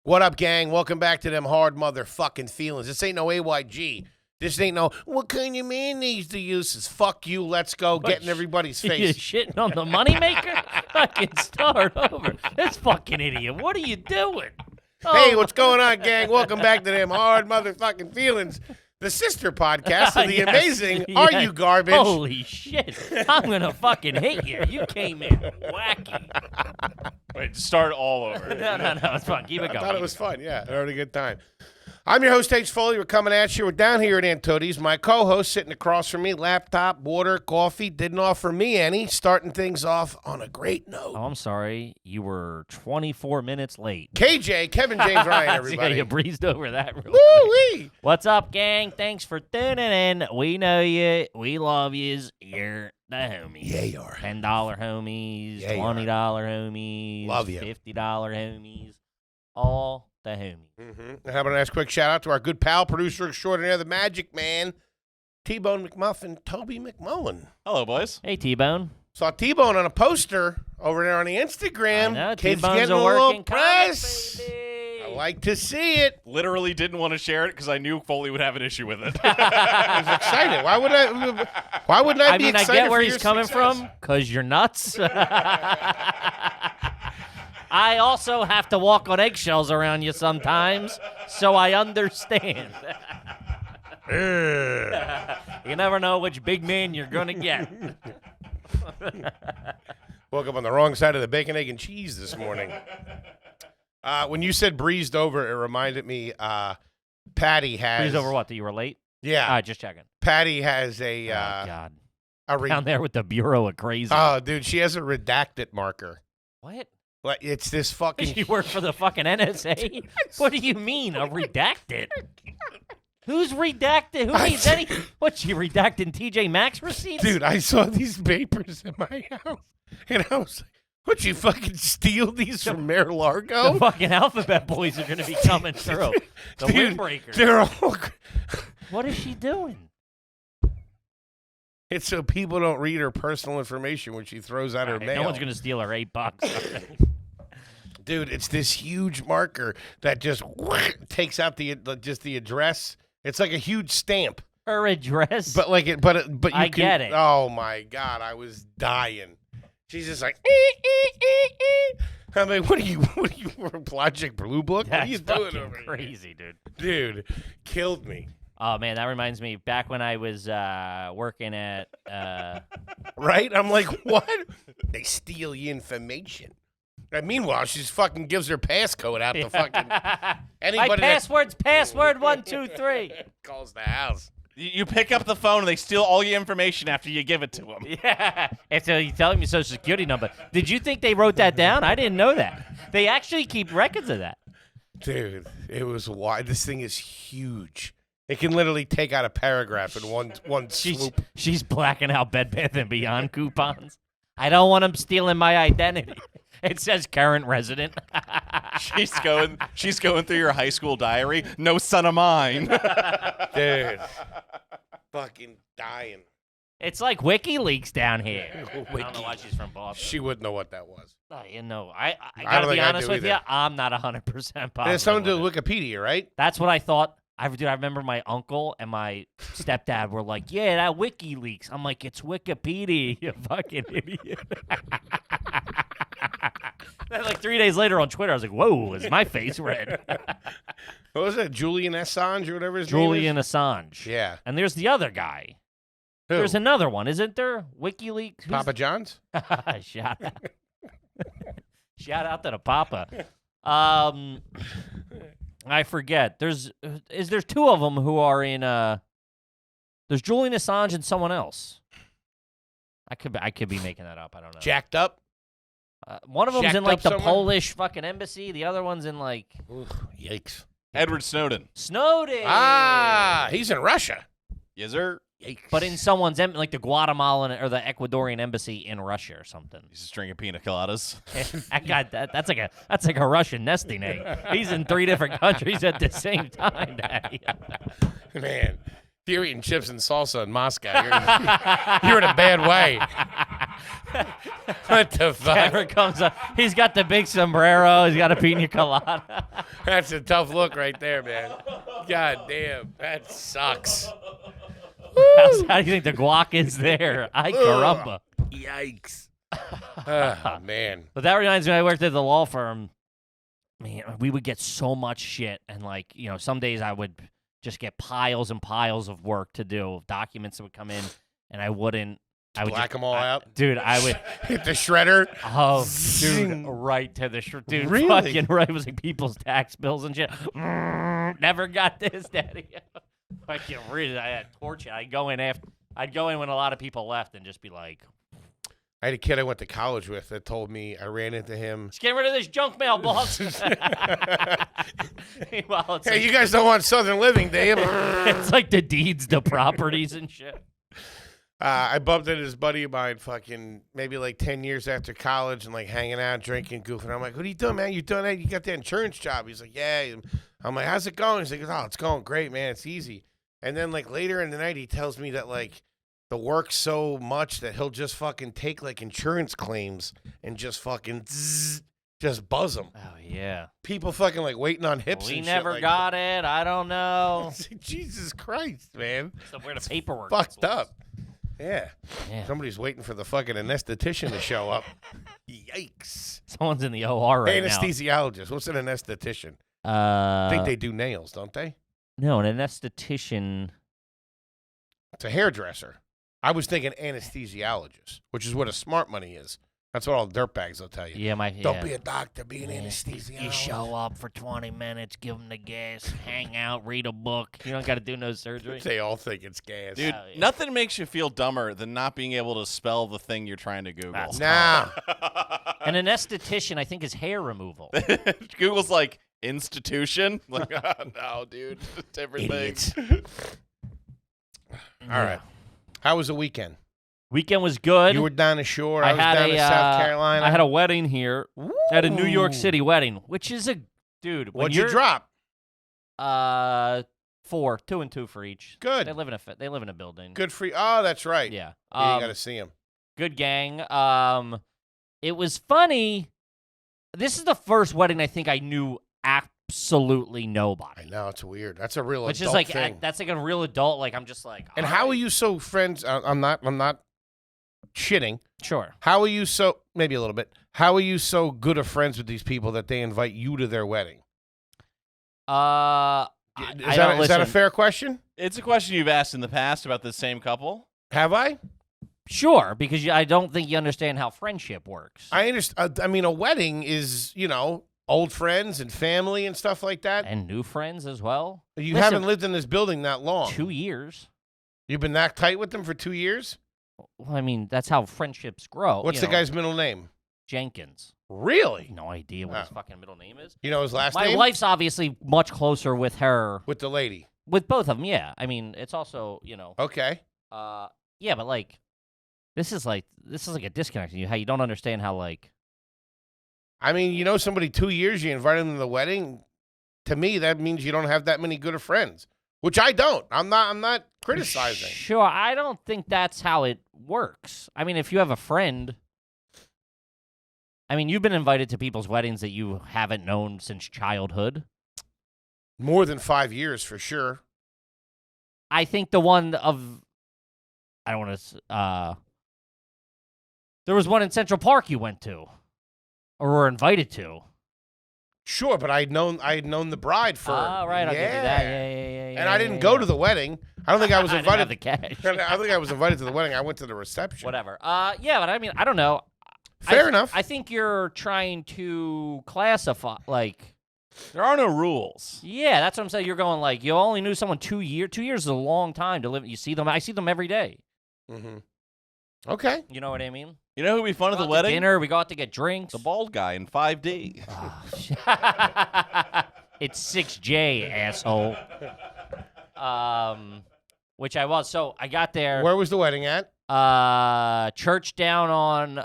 What up, gang? Welcome back to them hard motherfucking feelings. This ain't no AYG. This ain't no, what kind of mayonnaise do you use? Fuck you, let's go, get in everybody's You face. shitting on the moneymaker? Fucking start over. This fucking idiot. What are you doing? Hey, what's going on, gang? Welcome back to them hard motherfucking feelings. The sister podcast of the Yes, amazing yes. Are You Garbage? Holy shit. I'm going to fucking hate you. You came in wacky. Wait, start all over. No, it's fun. Keep it going. I thought it was fun, yeah. I had a good time. I'm your host, H. Foley. We're coming at you. We're down here at Antoni's. My co-host sitting across from me, laptop, water, coffee, didn't offer me any. Starting things off on a great note. Oh, I'm sorry. You were 24 minutes late. KJ, Kevin James Ryan, everybody. You breezed over that real quick. Woo-wee. What's up, gang? Thanks for tuning in. We know you. We love yous. You're the homies. Yeah, you are. $10 homies, Yeah, you $20 homies, Love you. $50 homies, all the homies. Mm-hmm. How about a nice quick shout out to our good pal, producer extraordinaire, the Magic Man, T-Bone McMuffin, Toby McMullen. Hello, boys. Hey, T-Bone. Saw T-Bone on a poster over there on the Instagram. I know, Kids T-Bone's getting a a little working press. comic, baby. I like to see it. Literally didn't want to share it because I knew Foley would have an issue with it. I was excited. Why wouldn't I be I excited get where for he's your coming success? from, because you're nuts. I also have to walk on eggshells around you sometimes, so I understand. You never know which big man you're going to get. Woke up on the wrong side of the bacon, egg, and cheese this morning. When you said breezed over, it reminded me Patty has... Breeze over what? That you were late? Yeah. All right, just checking. Patty has a... Oh, God. a Down there with the Bureau of Crazy. Oh, dude, she has a redacted marker. What? Like, it's this fucking... You work for the fucking NSA? What do you mean, a redacted? Who's redacted? Who needs any... What, she redacting TJ Maxx receipts? Dude, I saw these papers in my house, and I was like, what, you fucking steal these from Mayor Largo? The fucking alphabet boys are going to be coming through. The Dude, windbreakers. they're all... What is she doing? It's so people don't read her personal information when she throws out her Hey, mail. no one's going to steal her $8. Dude, it's this huge marker that just takes out the address. It's like a huge stamp. Her address? But like it, but you I can, get it. Oh my God, I was dying. She's just like, I mean, what are you Project Blue Book? What are you That's doing fucking over here? crazy, dude. Dude, killed me. Oh, man, that reminds me, back when I was working at... Right? I'm like, what? They steal your information. And meanwhile, she fucking gives her passcode out to fucking anybody. My password's password 123. Calls the house. You pick up the phone and they steal all your information after you give it to them. Yeah. And so you tell them your social security number. Did you think they wrote that down? I didn't know that. They actually keep records of that. Dude, it was wide. This thing is huge. It can literally take out a paragraph in one swoop. She's blacking out Bed Bath & Beyond coupons. I don't want them stealing my identity. It says current resident. She's going through your high school diary. No son of mine. Dude, fucking dying. It's like WikiLeaks down here. I don't know Wiki. why she's from Boston. She wouldn't know what that was. You know, I I gotta don't be think I honest do with you. either. I'm not 100% positive. It has something to do with it. with Wikipedia, right? That's what I thought. I remember my uncle and my stepdad were like, yeah, that WikiLeaks. I'm like, it's Wikipedia, you fucking idiot. Then like 3 days later on Twitter, I was like, whoa, is my face red? What was that? Julian Assange or whatever his Julian name is? Assange. Yeah. And there's the other guy. Who? There's another one, isn't there? WikiLeaks. Who's- Papa John's? Shout out. Shout out to the Papa. I forget. There's two of them who are in there's Julian Assange and someone else. I could be making that up. I don't know. Jacked up? One of them's Jacked in like up the somewhere? Polish fucking embassy. The other one's in like Ooh, yikes. Edward Snowden. Snowden. Ah, he's in Russia. Yes, sir. Yikes. But in someone's like the Guatemalan or the Ecuadorian embassy in Russia or something. He's just drinking pina coladas. I got that. That's like a Russian nesting egg. He's in 3 different countries at the same time, Daddy. Man, if you're eating chips and salsa in Moscow, you're in a bad way. What the fuck? Cameron comes up. He's got the big sombrero. He's got a pina colada. That's a tough look right there, man. God damn, that sucks. How do you think the guac is there? Ay caramba. Yikes. Oh, man. But that reminds me, I worked at the law firm. Man, we would get so much shit. And, like, you know, some days I would just get piles and piles of work to do, documents that would come in, and I wouldn't. I would Black them all out? Dude, I would. Hit the shredder? Oh, Zing. dude, right to the dude, Really? fucking right. It was like people's tax bills and shit. Never got this, Daddy. Fucking really, I had torture. I'd go in when a lot of people left and just be like, I had a kid I went to college with that told me, I ran into him. "Let's get rid of this junk mail, boss." Meanwhile, it's Hey, like, you guys don't want Southern Living, do you? it's like the deeds to properties and shit. I bumped into this buddy of mine fucking maybe like 10 years after college and like hanging out, drinking, goofing. I'm like, what are you doing, man? You doing that? You got that insurance job? He's like, yeah. I'm like, how's it going? He's like, oh, it's going great, man. It's easy. And then like later in the night, he tells me that like the work's so much that he'll just fucking take like insurance claims and just fucking just buzz them. Oh yeah. People fucking like waiting on hips We and never shit. got it. I don't know. Like, Jesus Christ, man. So where the paperwork? Fucked is. up. Yeah. Yeah. Somebody's waiting for the fucking anesthetician to show up. Yikes. Someone's in the OR right Anesthesiologist. What's an anesthetician? now. I think they do nails, don't they? No, an anesthetician. It's a hairdresser. I was thinking anesthesiologist, which is what a smart money is. That's what all the dirtbags will tell you. Yeah, Don't be a doctor, be an Yeah. anesthesiologist. You show up for 20 minutes, give them the gas, hang out, read a book. You don't got to do no surgery. They all think it's gas. Dude, Oh, yeah. nothing makes you feel dumber than not being able to spell the thing you're trying to Google. That's Nah. An anesthetician, I think, is hair removal. Google's like, institution? Like, no, dude. Different Idiots. things. All right. How was the weekend? Weekend was good. You were down the shore. I was had down in South Carolina. I had a wedding here. I had a New York Ooh. City wedding, which is a dude. When What'd you drop? 4, 2 and 2 for each. Good. They live in a building. Good for you. Oh, that's right. Yeah. Yeah, you got to see him. Good gang. It was funny. This is the first wedding I think I knew absolutely I nobody. know, it's weird. That's a real Which adult is like thing. that's like a real adult. Like I'm just like. And all how right. are you so friends? I'm not shitting. Sure. How are you so, maybe a little bit, how are you so good of friends with these people that they invite you to their wedding? I Is don't that a listen. fair question? It's a question you've asked in the past about the same couple. Have I? Sure, because I don't think you understand how friendship works. I understand. I mean, a wedding is, old friends and family and stuff like that. And new friends as well. You Listen, haven't lived in this building that long. 2 years. You've been that tight with them for 2 years? Well, I mean, that's how friendships grow. What's you the know. guy's middle name? Jenkins. Really? No idea what his Oh. fucking middle name is. You know his last My name? wife's obviously much closer with her, With the lady. with both of them. Yeah, I mean, it's also Okay. yeah, but like, this is like a disconnect. How you don't understand how like. I mean, you know somebody 2 years, you invite them to the wedding. To me, that means you don't have that many good of friends, which I don't. I'm not criticizing. Sure, I don't think that's how it works. I mean, if you have a friend. I mean, you've been invited to people's weddings that you haven't known since childhood. More than 5 years for sure. I think the one of, I don't want to, there was one in Central Park you went to, or were invited to. Sure, but I had known the bride for. Oh, right, I'll give you that. Yeah. And I didn't go to the wedding. I don't think I was I didn't have invited. the cash. I don't think I was invited to the wedding. I went to the reception. Whatever. Yeah, but I mean, I don't know. Fair enough. I think you're trying to classify, like, There are no rules. yeah, that's what I'm saying. You're going like, you only knew someone 2 years. 2 years is a long time to live. You see them. I see them every day. Mm-hmm. Okay. You know what I mean? You know who'd be fun at We the go out to wedding? Dinner. We go out to get drinks. The bald guy in 5D. Oh, it's 6J, asshole. Which I was. So I got there. Where was the wedding at? Church down on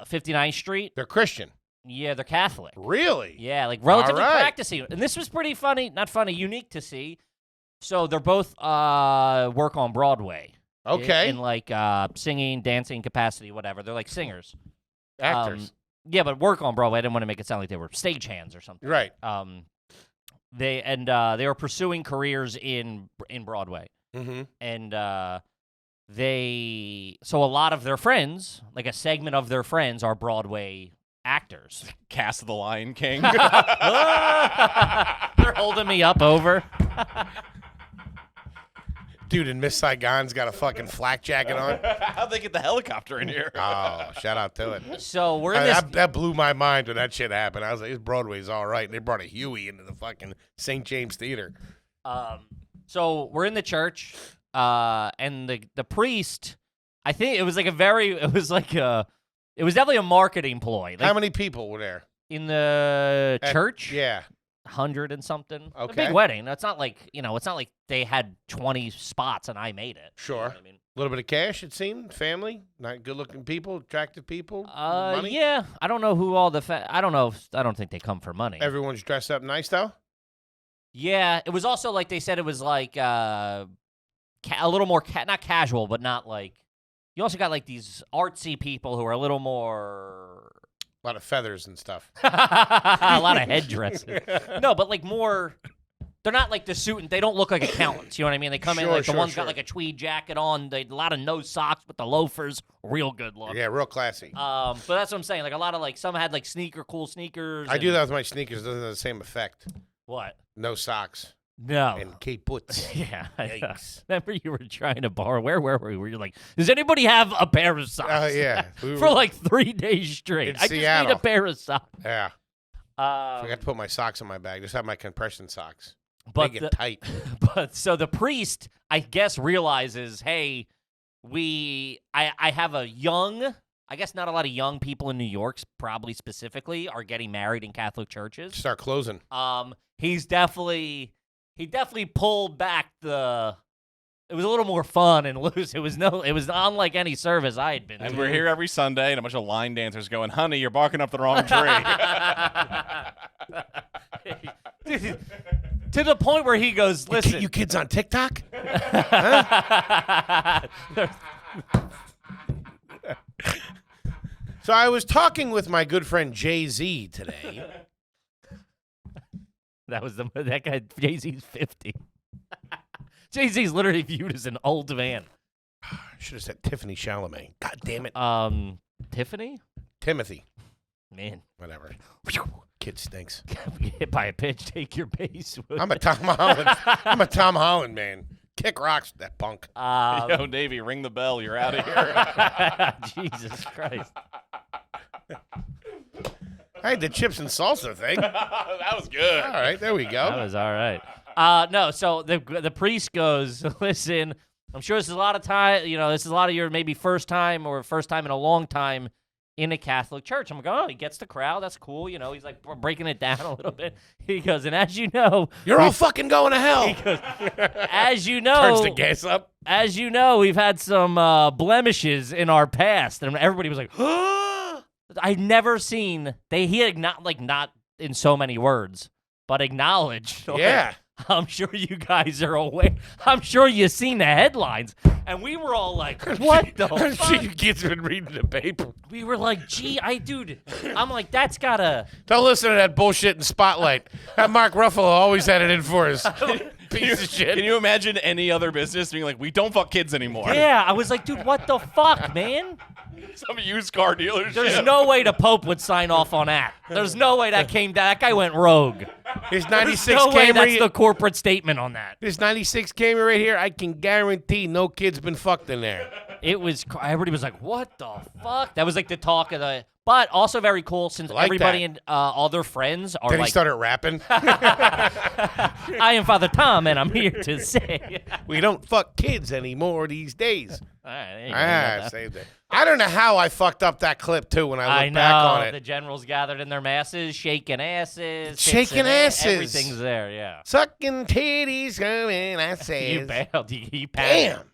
59th Street. They're Christian. Yeah, they're Catholic. Really? Yeah, like relatively All right. practicing. And this was pretty funny. Not funny, unique to see. So they're both work on Broadway. Okay. In like singing, dancing capacity, whatever. They're like singers. Actors. Yeah, but work on Broadway. I didn't want to make it sound like they were stagehands or something. Right. They were pursuing careers in Broadway. Mm-hmm. And so a lot of their friends, like a segment of their friends, are Broadway actors. Cast of the Lion King. They're holding me up over. Dude, and Miss Saigon's got a fucking flak jacket on. How'd they get the helicopter in here? Oh, shout out to it. So we're in this. That blew my mind when that shit happened. I was like, this Broadway's all right. And they brought a Huey into the fucking St. James Theater. So we're in the church, and the priest, I think it was definitely a marketing ploy. Like, How many people were there? in the church? Yeah. 100 and something. A Okay. big wedding. It's not like they had 20 spots and I made it. Sure. You know what I mean? A little bit of cash, it seemed. Family, not good-looking people, attractive people. Money. Yeah. I don't know who all I don't know. I don't think they come for money. Everyone's dressed up nice though. Yeah. It was also like they said it was like a little more not casual, but not like. You also got like these artsy people who are a little more. A lot of feathers and stuff. A lot of headdresses. No, but like more. They're not like the suit, and they don't look like accountants. You know what I mean? They come in like the one's got like a tweed jacket on. A lot of no socks with the loafers. Real good look. Yeah, real classy. But that's what I'm saying. Like a lot of like some had like cool sneakers. I do that with my sneakers. It doesn't have the same effect. What? No socks. No. And Cape boots. Yeah. Yikes. Remember you were trying to borrow. Where were we? Were you like, does anybody have a pair of socks? Oh, yeah. For like 3 days straight. In I just need Seattle. a pair of socks. Yeah. Forgot to put my socks in my bag. Just have my compression socks. But they get tight. But so the priest, I guess, realizes, hey, I have a young, I guess not a lot of young people in New York, probably specifically, are getting married in Catholic churches. Start closing. He definitely pulled back the. It was a little more fun and loose. It was unlike any service I had been to. And we're here every Sunday, and a bunch of line dancers going, "Honey, you're barking up the wrong tree." To the point where he goes, listen. You kids on TikTok? So I was talking with my good friend Jay-Z today. That guy, Jay-Z's 50. Jay-Z's literally viewed as an old man. Should have said Tiffany Chalamet. God damn it. Tiffany? Timothy. Man. Whatever. Kid stinks. Get hit by a pitch, take your base. I'm a Tom Holland man. Kick rocks, that punk. Yo, Davey, ring the bell. You're out of here. Jesus Christ. I had the chips and salsa thing. That was good. All right, there we go. That was all right. No, so the priest goes, listen, I'm sure this is a lot of time, this is a lot of your maybe first time in a long time in a Catholic church. I'm like, oh, he gets the crowd. That's cool. He's like breaking it down a little bit. He goes, and as you know, you're all fucking going to hell. He goes, as you know, turns the gas up. As you know, we've had some blemishes in our past, and everybody was like, I've never seen he had not in so many words, but acknowledged. Yeah. I'm sure you guys are aware. I'm sure you've seen the headlines. And we were all like, what the fuck? You kids been reading the paper. We were like, I'm like, that's gotta. Don't listen to that bullshit in Spotlight. That Mark Ruffalo always had it in for us. Piece of shit. Can you imagine any other business being like, we don't fuck kids anymore? Yeah, I was like, dude, what the fuck, man? Some used car dealership. There's no way the Pope would sign off on that. There's no way that guy went rogue. His 96 There's no way Camry. That's the corporate statement on that. This 96 Camry right here, I can guarantee no kid's been fucked in there. Everybody was like, what the fuck? That was like the talk of the, but also very cool since everybody and all their friends are Then like. he started rapping. I am Father Tom, and I'm here to say. We don't fuck kids anymore these days. All right, saved it. I don't know how I fucked up that clip, too, when I look back on it. The generals gathered in their masses, shaking asses. Shaking asses. Everything's there, yeah. Sucking titties, going asses. You bailed. You passed.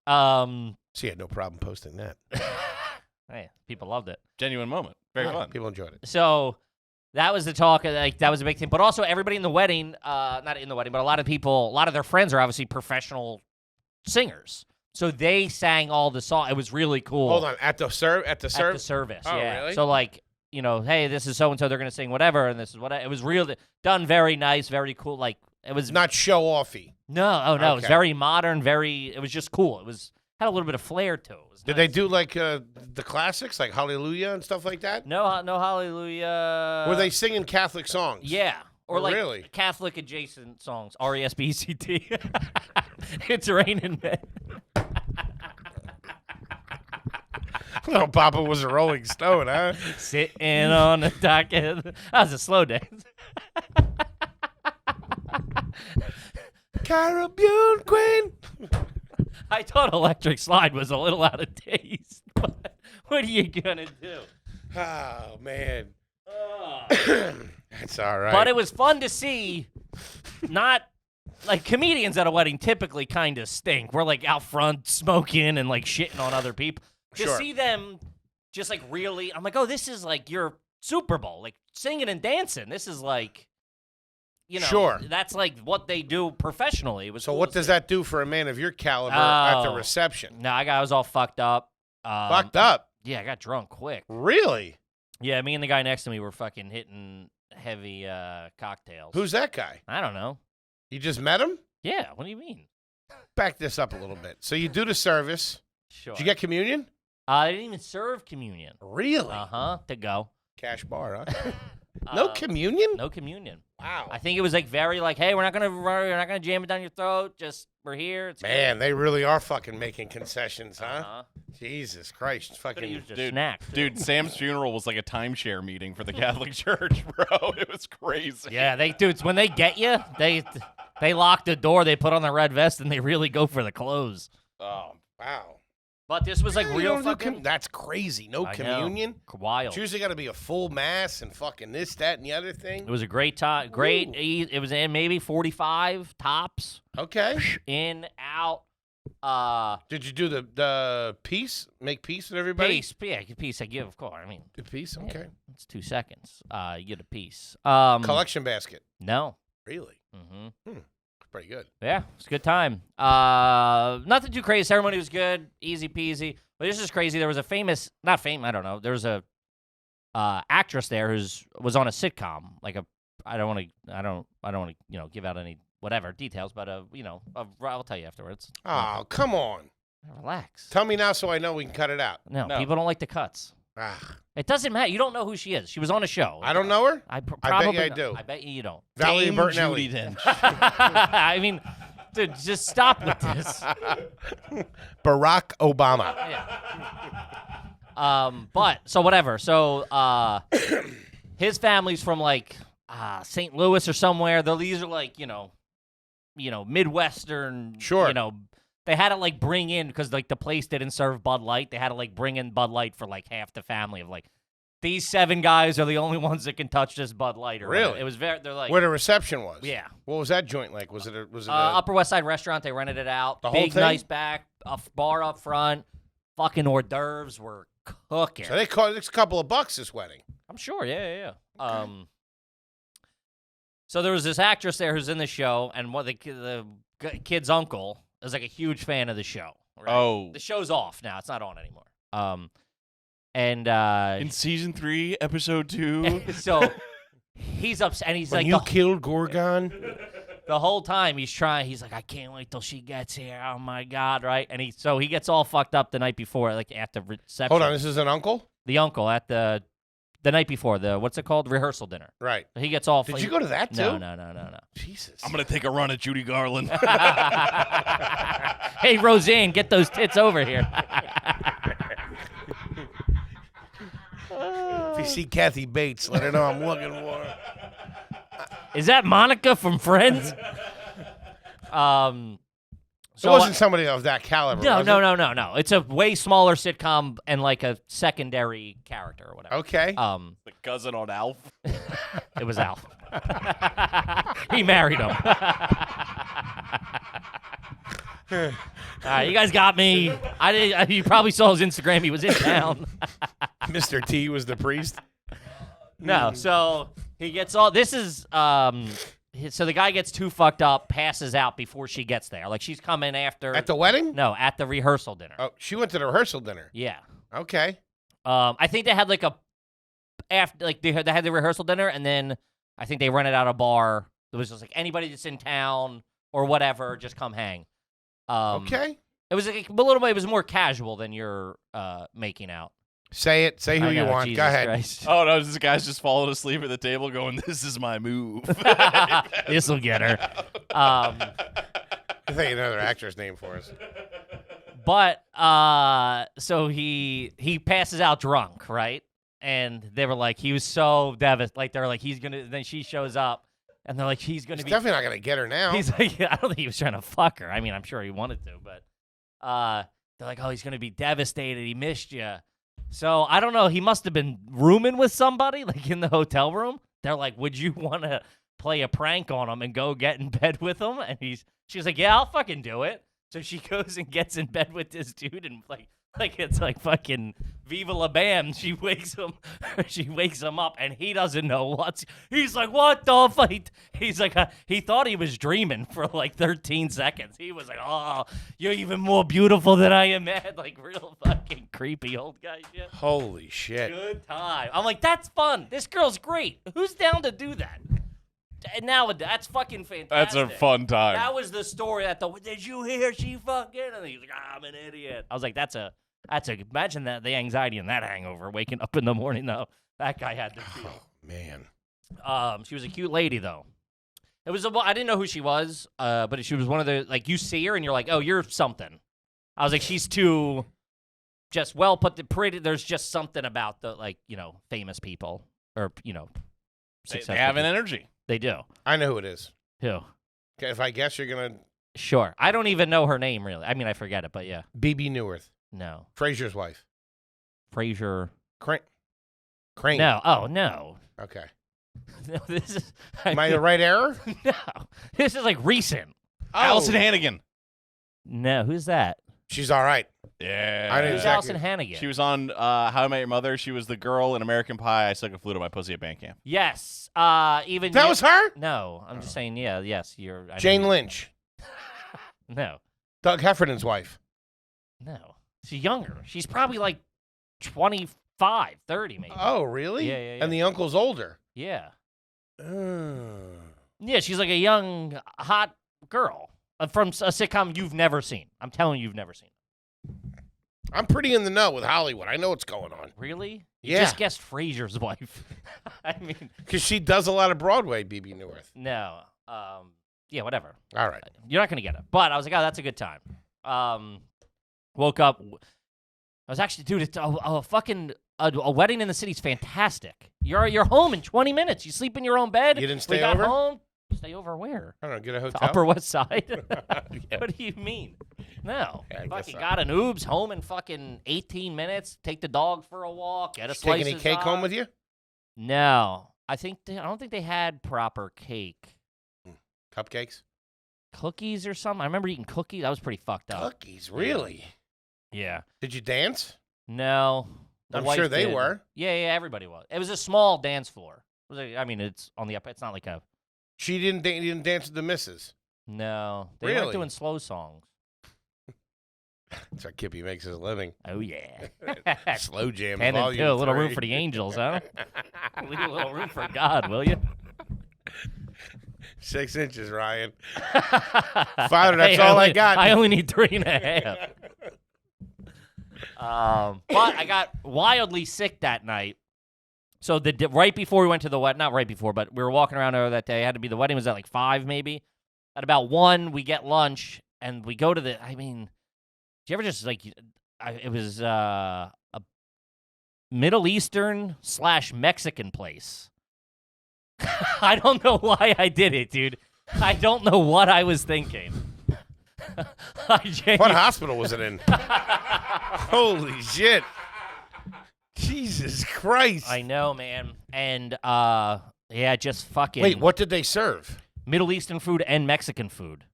Damn. She had no problem posting that. Hey, people loved it. Genuine moment. Very fun. People enjoyed it. So that was the talk. That was a big thing. But also everybody in the wedding, not in the wedding, but a lot of their friends are obviously professional singers. So they sang all the song. It was really cool. Hold on, at the service. At the service, Oh, yeah. really? So like, hey, this is so and so. They're gonna sing whatever, and this is what it was. Real done, very nice, very cool. Like it was Not show offy. no, oh no, it was Okay. very modern. It was just cool. It was had a little bit of flair to it. It was Did nice. they do like the classics, like Hallelujah and stuff like that? No hallelujah? Were they singing Catholic songs? Yeah. Or Oh, like really? Catholic adjacent songs, RESPECT. It's raining men. Little Papa was a Rolling Stone, huh? Sitting on the dock. That was a slow dance. Caribbean Queen. I thought Electric Slide was a little out of taste. But what are you gonna do? Oh man, Ugh. that's all right. But it was fun to see. Not like comedians at a wedding typically kind of stink. We're like out front smoking and like shitting on other people. To Sure. see them just like really, I'm like, oh, this is like your Super Bowl, like singing and dancing. This is like, Sure. that's like what they do professionally. It was So cool what to does see. that do for a man of your caliber at the Oh. reception? No, I was all fucked up. Fucked up. Yeah, I got drunk quick. Really? Yeah, me and the guy next to me were fucking hitting heavy cocktails. Who's that guy? I don't know. You just met him? Yeah, what do you mean? Back this up a little bit. So you do the service. Sure. Did you get communion? They didn't even serve communion. Really? To go. Cash bar, huh? No communion? No communion. Wow. I think it was like very like, hey, we're not gonna jam it down your throat. Just we're here. It's Man, they really are fucking making concessions, good. huh? Uh-huh. Jesus Christ. Could have Fucking used a Dude, snack. too. Dude, Sam's funeral was like a timeshare meeting for the Catholic Church, bro. It was crazy. Yeah, dudes, when they get you, they lock the door, they put on the red vest, and they really go for the clothes. Oh, wow. But this was like Yeah, you real don't do fucking that's crazy. No I know. communion? wild. It's usually got to be a full mass and fucking this, that, and the other thing. It was a great time. Great. Ooh. It was in maybe 45 tops. Okay. In, out. Did you do the peace? Make peace with everybody? Piece. Yeah, piece I give, of course. I mean, The peace? yeah, Okay. it's 2 seconds. You get a piece. Collection basket. No. Really? Mm-hmm. Pretty good. Yeah, it's a good time. Nothing too crazy. Ceremony was good, easy peasy. But this is crazy. There was a I don't know. There was a actress there was on a sitcom. Like I don't want to give out any whatever details, but I'll tell you afterwards. Oh, come on. Relax. Tell me now so I know we can cut it out. No, No. people don't like the cuts. Ah, It doesn't matter. You don't know who she is. She was on a show. I don't know her? I bet probably you I do. I bet you don't. Valerie Dame Bertinelli. Judi Dench. I mean, dude, just stop with this. Barack Obama. Yeah. But so whatever. So his family's from like St. Louis or somewhere. These are like Midwestern. Sure. They had to like bring in because like the place didn't serve Bud Light. They had to like bring in Bud Light for like half the family of like these 7 guys are the only ones that can touch this Bud Light. Or Really? whatever. It was very. They're like Where the reception was. yeah. What was that joint like? Was it a Upper West Side restaurant. They rented it out. The whole Big thing? nice back. A bar up front. Fucking hors d'oeuvres were cooking. So they cost it's a couple of bucks this wedding. I'm sure, yeah. So there was this actress there who's in the show, and what the kid's uncle is like a huge fan of the show. Right? Oh. The show's off now; it's not on anymore. And In season 3, episode 2. so he's upset, and he's When like you killed Gorgon. the whole time he's trying. He's like, I can't wait till she gets here. Oh my god, right? And he gets all fucked up the night before, like at the reception. Hold on, this is an uncle? The uncle at the night before what's it called, rehearsal dinner. Right. He gets all. Did you go to that too? No. Jesus. I'm going to take a run at Judy Garland. Hey, Roseanne, get those tits over here. If you see Kathy Bates, let her know I'm looking for her. Is that Monica from Friends? It wasn't somebody of that caliber. was it? No. It's a way smaller sitcom and like a secondary character or whatever. Okay. The cousin on Alf. It was Alf. He married him. You guys got me. You probably saw his Instagram. He was in town. Mr. T was the priest. No, so he gets all. This is So the guy gets too fucked up, passes out before she gets there. Like she's coming after. At the wedding? No, at the rehearsal dinner. Oh, she went to the rehearsal dinner. Yeah. Okay. I think they had like they had the rehearsal dinner, and then I think they rented out a bar. It was just like anybody that's in town or whatever, just come hang. Okay. It was like a little bit. It was more casual than your making out. Say it. Say who I you know, want. Jesus Go ahead. Christ. Oh no, this guy's just falling asleep at the table, going, "This is my move." This will get her. I think another actor's name for us. But so he passes out drunk, right? And they were like, he was so devastated. Like they're like, he's gonna. Then she shows up, and they're like, he's gonna He's be. definitely not gonna get her now. He's like, I don't think he was trying to fuck her. I mean, I'm sure he wanted to, but they're like, oh, he's gonna be devastated. He missed you. So I don't know. He must have been rooming with somebody, like in the hotel room. They're like, would you want to play a prank on him and go get in bed with him? And she's like, yeah, I'll fucking do it. So she goes and gets in bed with this dude, and like it's like fucking Viva La Bam. She wakes him up, and he doesn't know what's. He's like, what the fuck? He's like, he thought he was dreaming for like 13 seconds. He was like, oh, you're even more beautiful than I am, man. Like real fucking creepy old guy shit. Holy shit. Good time. I'm like, that's fun. This girl's great. Who's down to do that? And now that's fucking fantastic. That's a fun time. That was the story. Did you hear she fucking? And he's like, I'm an idiot. I was like, imagine that the anxiety and that hangover, waking up in the morning though. That guy had to feel. Oh, man. She was a cute lady though. I didn't know who she was, but she was one of the like you see her and you're like, oh, you're something. I was like, she's too just well put the pretty. There's just something about the famous people or They have an energy. They do. I know who it is. Who? Okay, if I guess, you're going to... Sure. I don't even know her name, really. I mean, I forget it, but yeah. BB Newirth. No. Frasier's wife. Frasier. Crane. No. Oh, no. Okay. No, this is... Am I the right error? No. This is like recent. Allison Hannigan. No, who's that? She's all right. Yeah. I know Who's exactly. Allison Hannigan? She was on How I Met Your Mother. She was the girl in American Pie. I stuck a flute on my pussy at band camp. Yes. Even That was her? No, I'm just saying. Yeah. Yes, you're. Jane Lynch. No. Doug Heffernan's wife. No. She's younger. She's probably like 25, 30 maybe. Oh, really? Yeah. And the uncle's older. Yeah. Oh. Yeah, she's like a young, hot girl from a sitcom you've never seen. I'm telling you, you've never seen. I'm pretty in the know with Hollywood. I know what's going on. Really? You Yeah. just guessed Frasier's wife. I mean, Because she does a lot of Broadway, BB Newirth. no. Yeah, whatever. All right. You're not gonna get it. But I was like, oh, that's a good time. Woke up. I was actually, dude, it's a wedding in the city's fantastic. You're home in 20 minutes. You sleep in your own bed. You didn't We stay got over? home. Stay over where? I don't know. Get a The hotel? Upper West Side. Yeah. What do you mean? No. Yeah, I guess fucking so. got an Oobs home in fucking 18 minutes. Take the dog for a walk. Get a Did you slice take any of cake home pie. with you? No. I don't think they had proper cake. Cupcakes? Cookies or something. I remember eating cookies. That was pretty fucked up. Cookies? Really? Yeah. Did you dance? No. The I'm wife sure they did. were. Yeah, everybody was. It was a small dance floor. It was I mean, it's on the up. It's not like a. She didn't dance with the missus. No, they Really? weren't doing slow songs. That's how Kippy makes his living. Oh yeah. Slow jam. 10 and volume 2, a little room 3. for the angels, huh? Leave a little room for God, will you? 6 inches, Ryan. Father, that's Hey, all I got. I only need 3.5. But I got wildly sick that night. So right before we went to the wedding, not right before, but we were walking around there that day. It had to be the wedding was at like 5 maybe. At about 1, we get lunch and we go to the. I mean, do you ever just like? It was a Middle Eastern / Mexican place. I don't know why I did it, dude. I don't know what I was thinking. What hospital was it in? Holy shit. Jesus Christ. I know, man. And, yeah, just fucking... Wait, what did they serve? Middle Eastern food and Mexican food.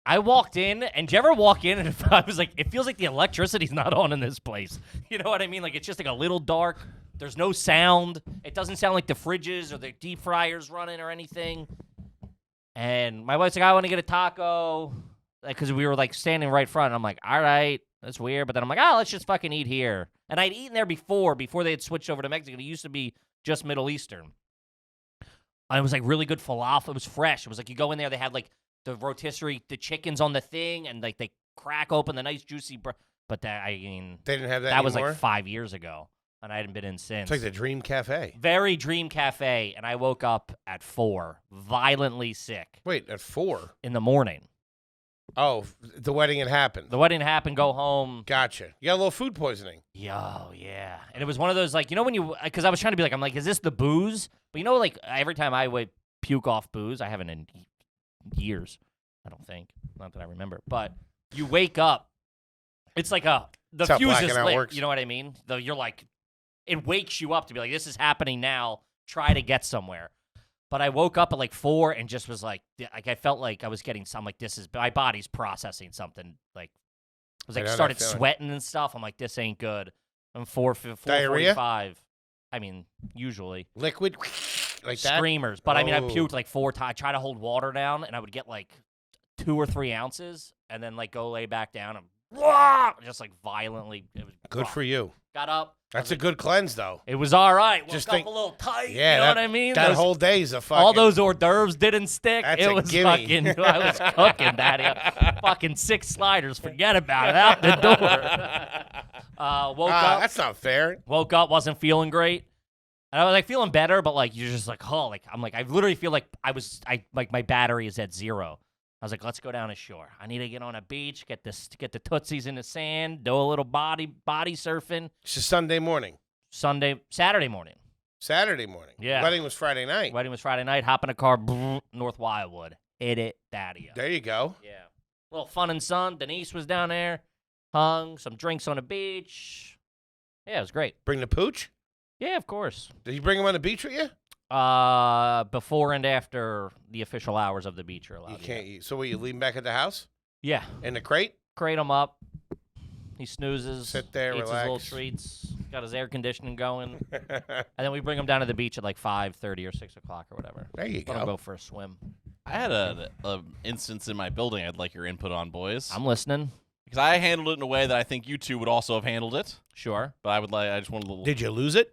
I walked in, and did you ever walk in and I was like, it feels like the electricity's not on in this place. You know what I mean? Like, it's just like a little dark. There's no sound. It doesn't sound like the fridges or the deep fryers running or anything. And my wife's like, I want to get a taco. Because we were, like, standing right front. And I'm like, all right, that's weird. But then I'm like, let's just fucking eat here. And I'd eaten there before they had switched over to Mexican. It used to be just Middle Eastern. And it was, like, really good falafel. It was fresh. It was like you go in there, they had, like, the rotisserie, the chicken's on the thing, and, like, they crack open the nice juicy But that, I mean, They didn't have that that was anymore? like 5 years ago, and I hadn't been in since. It's like the Dream Cafe. Very Dream Cafe, and I woke up at 4, violently sick Wait, at 4? in the morning. Oh, the wedding had happened. The wedding happened, go home. Gotcha. You got a little food poisoning. Yo, yeah. And it was one of those, like, you know when you, because I was trying to be like, I'm like, is this the booze? But you know, like, every time I would puke off booze, I haven't in years, I don't think. Not that I remember. But you wake up, it's like the That's how fuse is blacking out lit. works. You know what I mean? You're like, it wakes you up to be like, this is happening now. Try to get somewhere. But I woke up at like 4 and just was like I felt like I was getting some, like, this is, my body's processing something. Like, I was like, I know that started feeling. sweating and stuff. I'm like, this ain't good. I'm 4:45. Diarrhea? I mean, usually. Liquid like that? Screamers. But I mean, I Oh. puked like 4 times. I try to hold water down, and I would get like 2 or 3 ounces, and then like go lay back down and just like violently. It was Good rough. for you. Got up. That's a good cleanse, though. It was all right. Woke Just up think- a little tight. Yeah, you know that, what I mean? That Those- whole day's a fucking... all those hors d'oeuvres didn't stick. That's It a was gimme. fucking. I was cooking, Daddy. Fucking 6 sliders. Forget about it. Out the door. Woke up. That's not fair. Woke up. Wasn't feeling great. And I was like feeling better, but like you're just like, oh, like I'm like I literally feel like like my battery is at 0. I was like, let's go down to shore. I need to get on a beach, get the tootsies in the sand, do a little body surfing. It's just Sunday morning. Saturday morning. Saturday morning. Yeah. Wedding was Friday night. Wedding was Friday night. Hop in a car, North Wildwood. Hit it, daddy. There you go. Yeah. A little fun and sun. Denise was down there. Hung some drinks on the beach. Yeah, it was great. Bring the pooch? Yeah, of course. Did you bring him on the beach with you? Before and after the official hours of the beach are allowed. You can't eat. So what, you leave him back at the house? Yeah. In the crate? Crate him up. He snoozes. Sit there, eats his little relax. treats. Got his air conditioning going. And then we bring him down to the beach at like 5:30 or 6 o'clock or whatever. There you Let him go. go for a swim. I had a instance in my building I'd like your input on, boys. I'm listening. Because I handled it in a way that I think you two would also have handled it. Sure. But I just want a little... Did you lose it?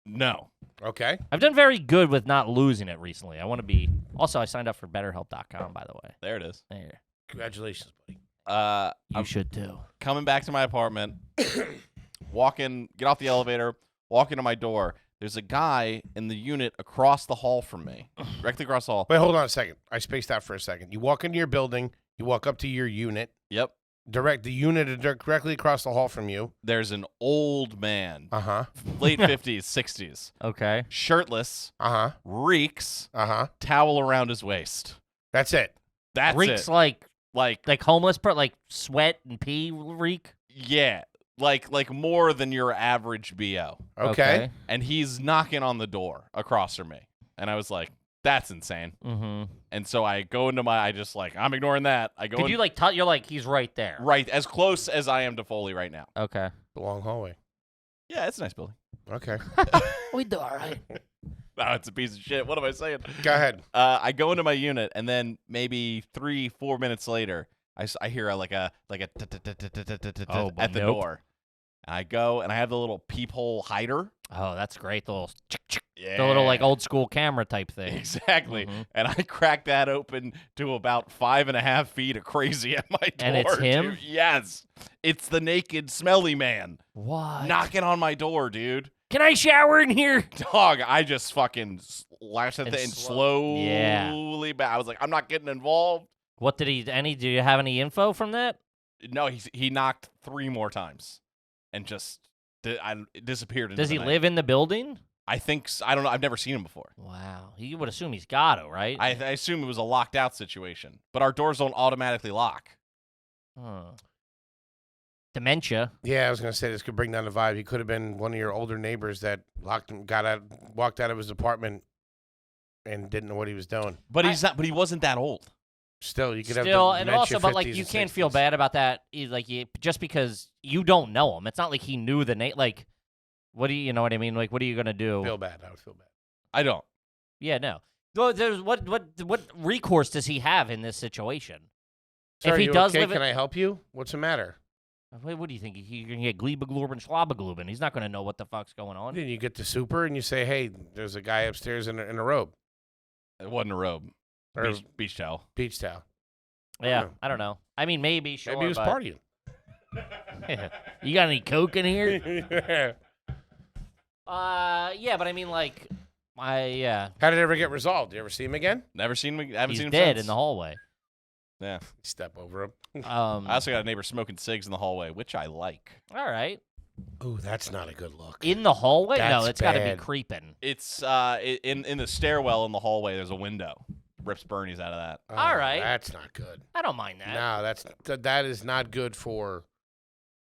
No. Okay. I've done very good with not losing it recently. I want to be. Also, I signed up for BetterHelp.com, by the way. There it is. There. Congratulations, buddy. You should too. Coming back to my apartment, get off the elevator, walk into my door. There's a guy in the unit across the hall from me, directly across the hall. Wait, hold on a second. I spaced out for a second. You walk into your building. You walk up to your unit. Yep. The unit is directly across the hall from you. There's an old man, Uh-huh. late 50s, 60s, Okay. shirtless, Uh-huh. reeks, Uh-huh. towel around his waist. That's it. That's Reeks it. like homeless, like sweat and pee reek. Yeah, like more than your average BO. Okay. And he's knocking on the door across from me. And I was like, that's insane. Mm-hmm. And so I go into I'm ignoring that. I go Did in, you you're like, he's right there. right as close as I am to Foley right now. Okay. The long hallway. Yeah, it's a nice building. Okay. We do all right. No, it's a piece of shit. What am I saying? Go ahead. I go into my unit, and then maybe 3-4 minutes later, I hear like a at the door. And I go, and I have the little peephole hider. Oh, that's great. The little, Yeah. the little like old school camera type thing. Exactly. Mhm. And I crack that open to about 5.5 feet of crazy at my door. And it's him? Dude. Yes. It's the naked, smelly man What? knocking on my door, dude. Can I shower in here? Dog, I just fucking lashed at And the and slow- Yeah. slowly back. I was like, I'm not getting involved. What did he? Do you have any info from that? No, he knocked 3 more times and just disappeared. Into Does the he night. live in the building? I think I don't know. I've never seen him before. Wow. You would assume he's got to, right? I assume it was a locked out situation, but our doors don't automatically lock. Huh. Dementia. Yeah, I was gonna say this could bring down the vibe. He could have been one of your older neighbors that walked out of his apartment, and didn't know what he was doing. But he's not. But he wasn't that old. Still, you could have Still, the and dementia also, but like 50s you and can't feel 60s. bad about that. Just because you don't know him, it's not like he knew the name. Like, what do you know what I mean? Like, what are you gonna do? Feel bad. I would feel bad. I don't. Yeah, no. What recourse does he have in this situation? Sir, if he you does okay? live Can I help you? What's the matter? What do you think? He can get Gliebeglorben, Schlabbeglooben. He's not going to know what the fuck's going on. Then you get the super and you say, hey, there's a guy upstairs in a robe. It wasn't a robe. Or Beach towel. beach towel. Yeah, I don't know. I mean, maybe, sure. Maybe he was but- partying. You got any coke in here? Yeah. Yeah, but I mean, like, yeah. How did it ever get resolved? You ever see him again? Never seen him. I haven't He's seen him dead since. in the hallway. Yeah. Step over him. I also got a neighbor smoking cigs in the hallway, which I like. All right. Ooh, that's not a good look. In the hallway? No, That's it's got to be bad. creeping. It's in the stairwell in the hallway. There's a window. Rips Bernie's out of that. Oh, All right. That's not good. I don't mind that. No, that is not good for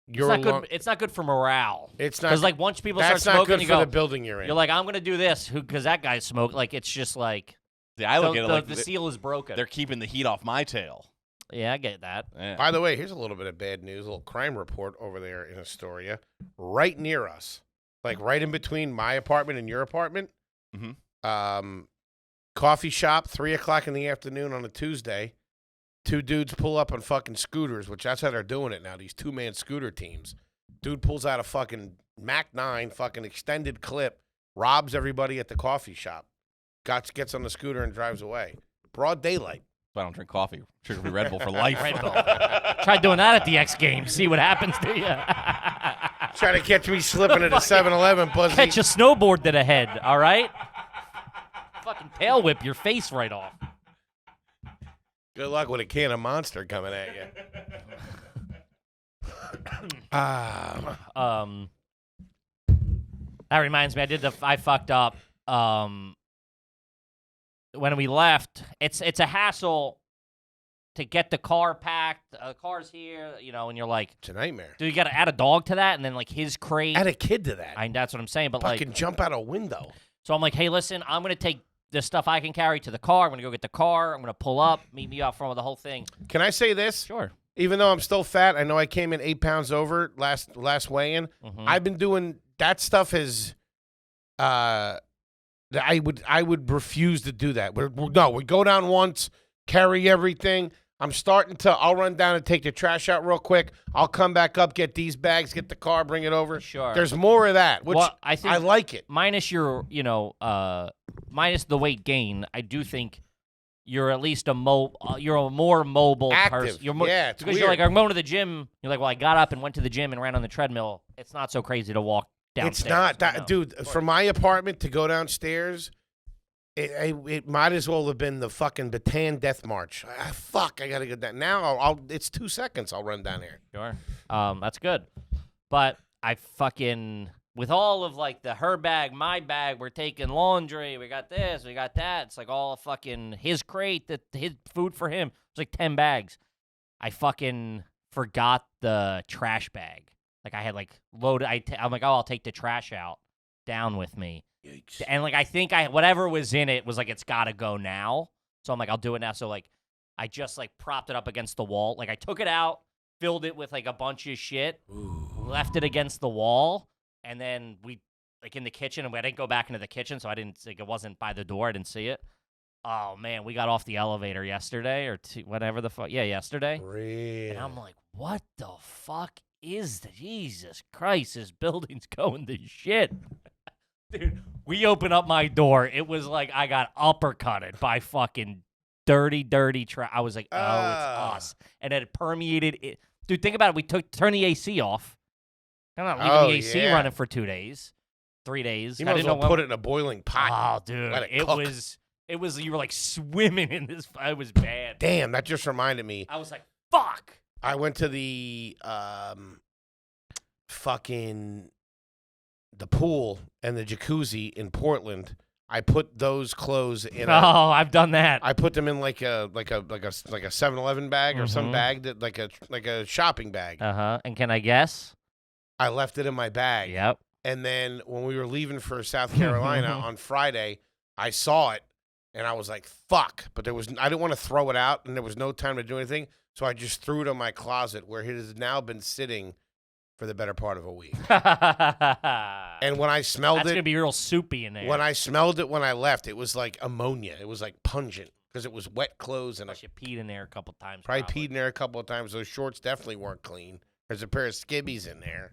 It's your not good. It's not good for morale. It's not Because like once people start that's not smoking, good you for go. the building you're in. You're like, I'm gonna do this, because that guy smoked. Like it's just like Yeah, I look at it like the seal is broken. they're keeping the heat off my tail. Yeah, I get that. Yeah. By the way, here's a little bit of bad news. A little crime report over there in Astoria, right near us, like right in between my apartment and your apartment. Mm-hmm. Coffee shop, 3:00 in the afternoon on a Tuesday. Two dudes pull up on fucking scooters, which that's how they're doing it now. These 2-man scooter teams. Dude pulls out a fucking Mac 9, fucking extended clip, robs everybody at the coffee shop, gets on the scooter and drives away. Broad daylight. I don't drink coffee. Sugar free Red Bull for life. Red Bull. Try doing that at the X Games. See what happens to you. Trying to catch me slipping at a 7-Eleven, pussy. Catch a snowboard to the head. All right. Fucking tail whip your face right off. Good luck with a can of Monster coming at you. That reminds me, I fucked up. When we left, it's a hassle to get the car packed. Car's here, and you're like, It's a nightmare. dude, you got to add a dog to that, and then like his crate. Add a kid to that. That's what I'm saying. But Fucking like, jump out a window. so I'm like, hey, listen, I'm gonna take the stuff I can carry to the car. I'm gonna go get the car. I'm gonna pull up, meet me out front with the whole thing. Can I say this? Sure. Even though I'm still fat, I know I came in 8 pounds over last weigh-in. Mhm. I've been doing that stuff is I would refuse to do that. We go down once, carry everything. I'll run down and take the trash out real quick. I'll come back up, get these bags, get the car, bring it over. Sure. There's more of that, which Well, I think I like it. minus your, minus the weight gain, I do think you're at least you're a more mobile Active. person. Yeah, it's because you're weird. like, I'm going to the gym. You're like, well, I got up and went to the gym and ran on the treadmill. It's not so crazy to walk downstairs. It's not that, No. dude. From my apartment to go downstairs, it might as well have been the fucking Bataan Death March. Fuck, I gotta go down now. It's 2 seconds. I'll run down here. Sure. That's good. But I fucking, with all of like her bag, my bag, we're taking laundry, we got this, we got that. It's like all fucking his crate, his food for him. It's like 10 bags. I fucking forgot the trash bag. Like I had like loaded, I'm like, oh, I'll take the trash out down with me. Yikes. And like, I think whatever was in it was like, it's gotta go now. So I'm like, I'll do it now. So like, I just like propped it up against the wall. Like I took it out, filled it with like a bunch of shit, left it against the wall. And then we, like in the kitchen, and I didn't go back into the kitchen, so I didn't, like it wasn't by the door, I didn't see it. Oh man, we got off the elevator yesterday, or whatever the fuck, yesterday. Really? And I'm like, what the fuck is this? Jesus Christ, this building's going to shit. Dude, we open up my door, it was like I got uppercutted by fucking dirty I was like, oh, it's us. And it permeated it. Dude, think about it, turned the AC off. I'm not leaving the AC running for 2 days, 3 days. You might as well put it in a boiling pot. Oh, dude, Let it it cook. was. You were like swimming in this. It was bad. Damn, that just reminded me. I was like, fuck. I went to the the pool and the jacuzzi in Portland. I put those clothes in. Oh, I've done that. I put them in like a 7-Eleven bag or some bag that like a shopping bag. And can I guess? I left it in my bag. Yep. And then when we were leaving for South Carolina on Friday, I saw it and I was like, fuck. But I didn't want to throw it out and there was no time to do anything. So I just threw it in my closet where it has now been sitting for the better part of a week. And And when I smelled that's it, gonna be real soupy in there. when I smelled it when I left, it was like ammonia. It was like pungent because it was wet clothes and I Plus you peed in there a couple times. probably peed in there a couple of times. Those shorts definitely weren't clean. There's a pair of skibbies in there.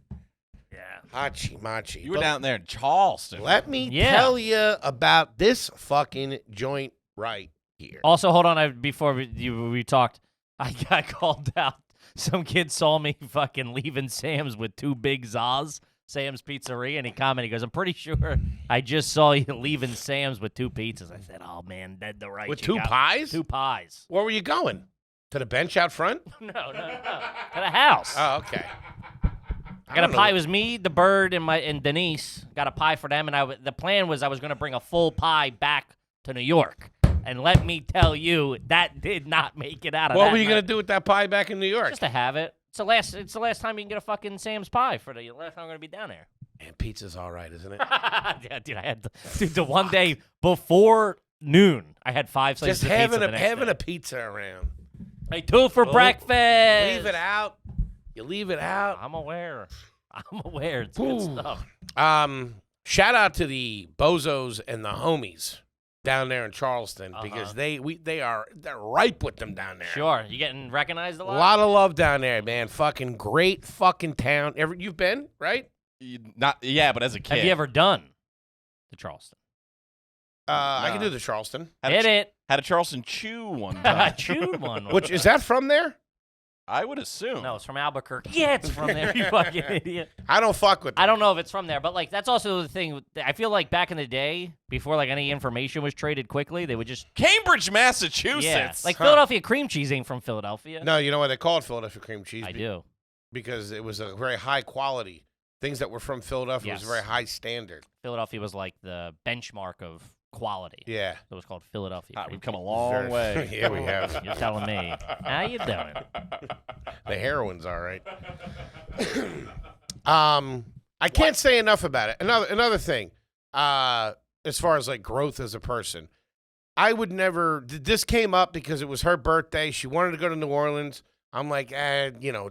Yeah. Hachi machi. You were But down there in Charleston. Let me Yeah. tell you about this fucking joint right here. Also, hold on. Before we talked, I got called out. Some kid saw me fucking leaving Sam's with 2 big Zaz, Sam's Pizzeria, and he commented, he goes, I'm pretty sure I just saw you leaving Sam's with 2 pizzas. I said, oh, man, dead to rights. With You 2 got pies? 2 pies. Where were you going? To the bench out front? No. To the house. Oh, okay. I got a pie. It was me, the bird, and Denise. Got a pie for them, and the plan was I was going to bring a full pie back to New York. And let me tell you, that did not make it out of that. What were you going to do with that pie back in New York? Just to have it. It's the last time you can get a fucking Sam's pie for the last time I'm going to be down there. And pizza's all right, isn't it? Yeah, dude, I had the one day before noon, I had 5 slices Just of pizza the having next a day. pizza around. Hey, 2 for breakfast. Leave it out. You leave it out. I'm aware. It's good stuff. Shout out to the bozos and the homies down there in Charleston because they're ripe with them down there. Sure. You getting recognized a A lot? lot of love down there, man. Fucking great fucking town. You've been, right? Yeah, but as a kid. Have you ever done the Charleston? I No. can do the Charleston. Hit it. Had a Charleston chew one time. Chewed one. Which is that from there? I would assume. No, it's from Albuquerque. Yeah, it's from there, you fucking idiot. I don't fuck with them. I don't know if it's from there, but, like, that's also the thing. I feel like back in the day, before, like, any information was traded quickly, they would just... Cambridge, Massachusetts. Yeah. Like, Philadelphia cream cheese ain't from Philadelphia. No, you know why they call it Philadelphia cream cheese? I do. Because it was a very high quality. Things that were from Philadelphia was Yes. a very high standard. Philadelphia was, like, the benchmark of quality. Yeah. So it was called Philadelphia God, cream we've come a cheese. long way. Yeah, we have. You're telling me. How you doing? The heroin's all right. I can't say enough about it. Another thing, as far as like growth as a person, I would never. This came up because it was her birthday. She wanted to go to New Orleans. I'm like,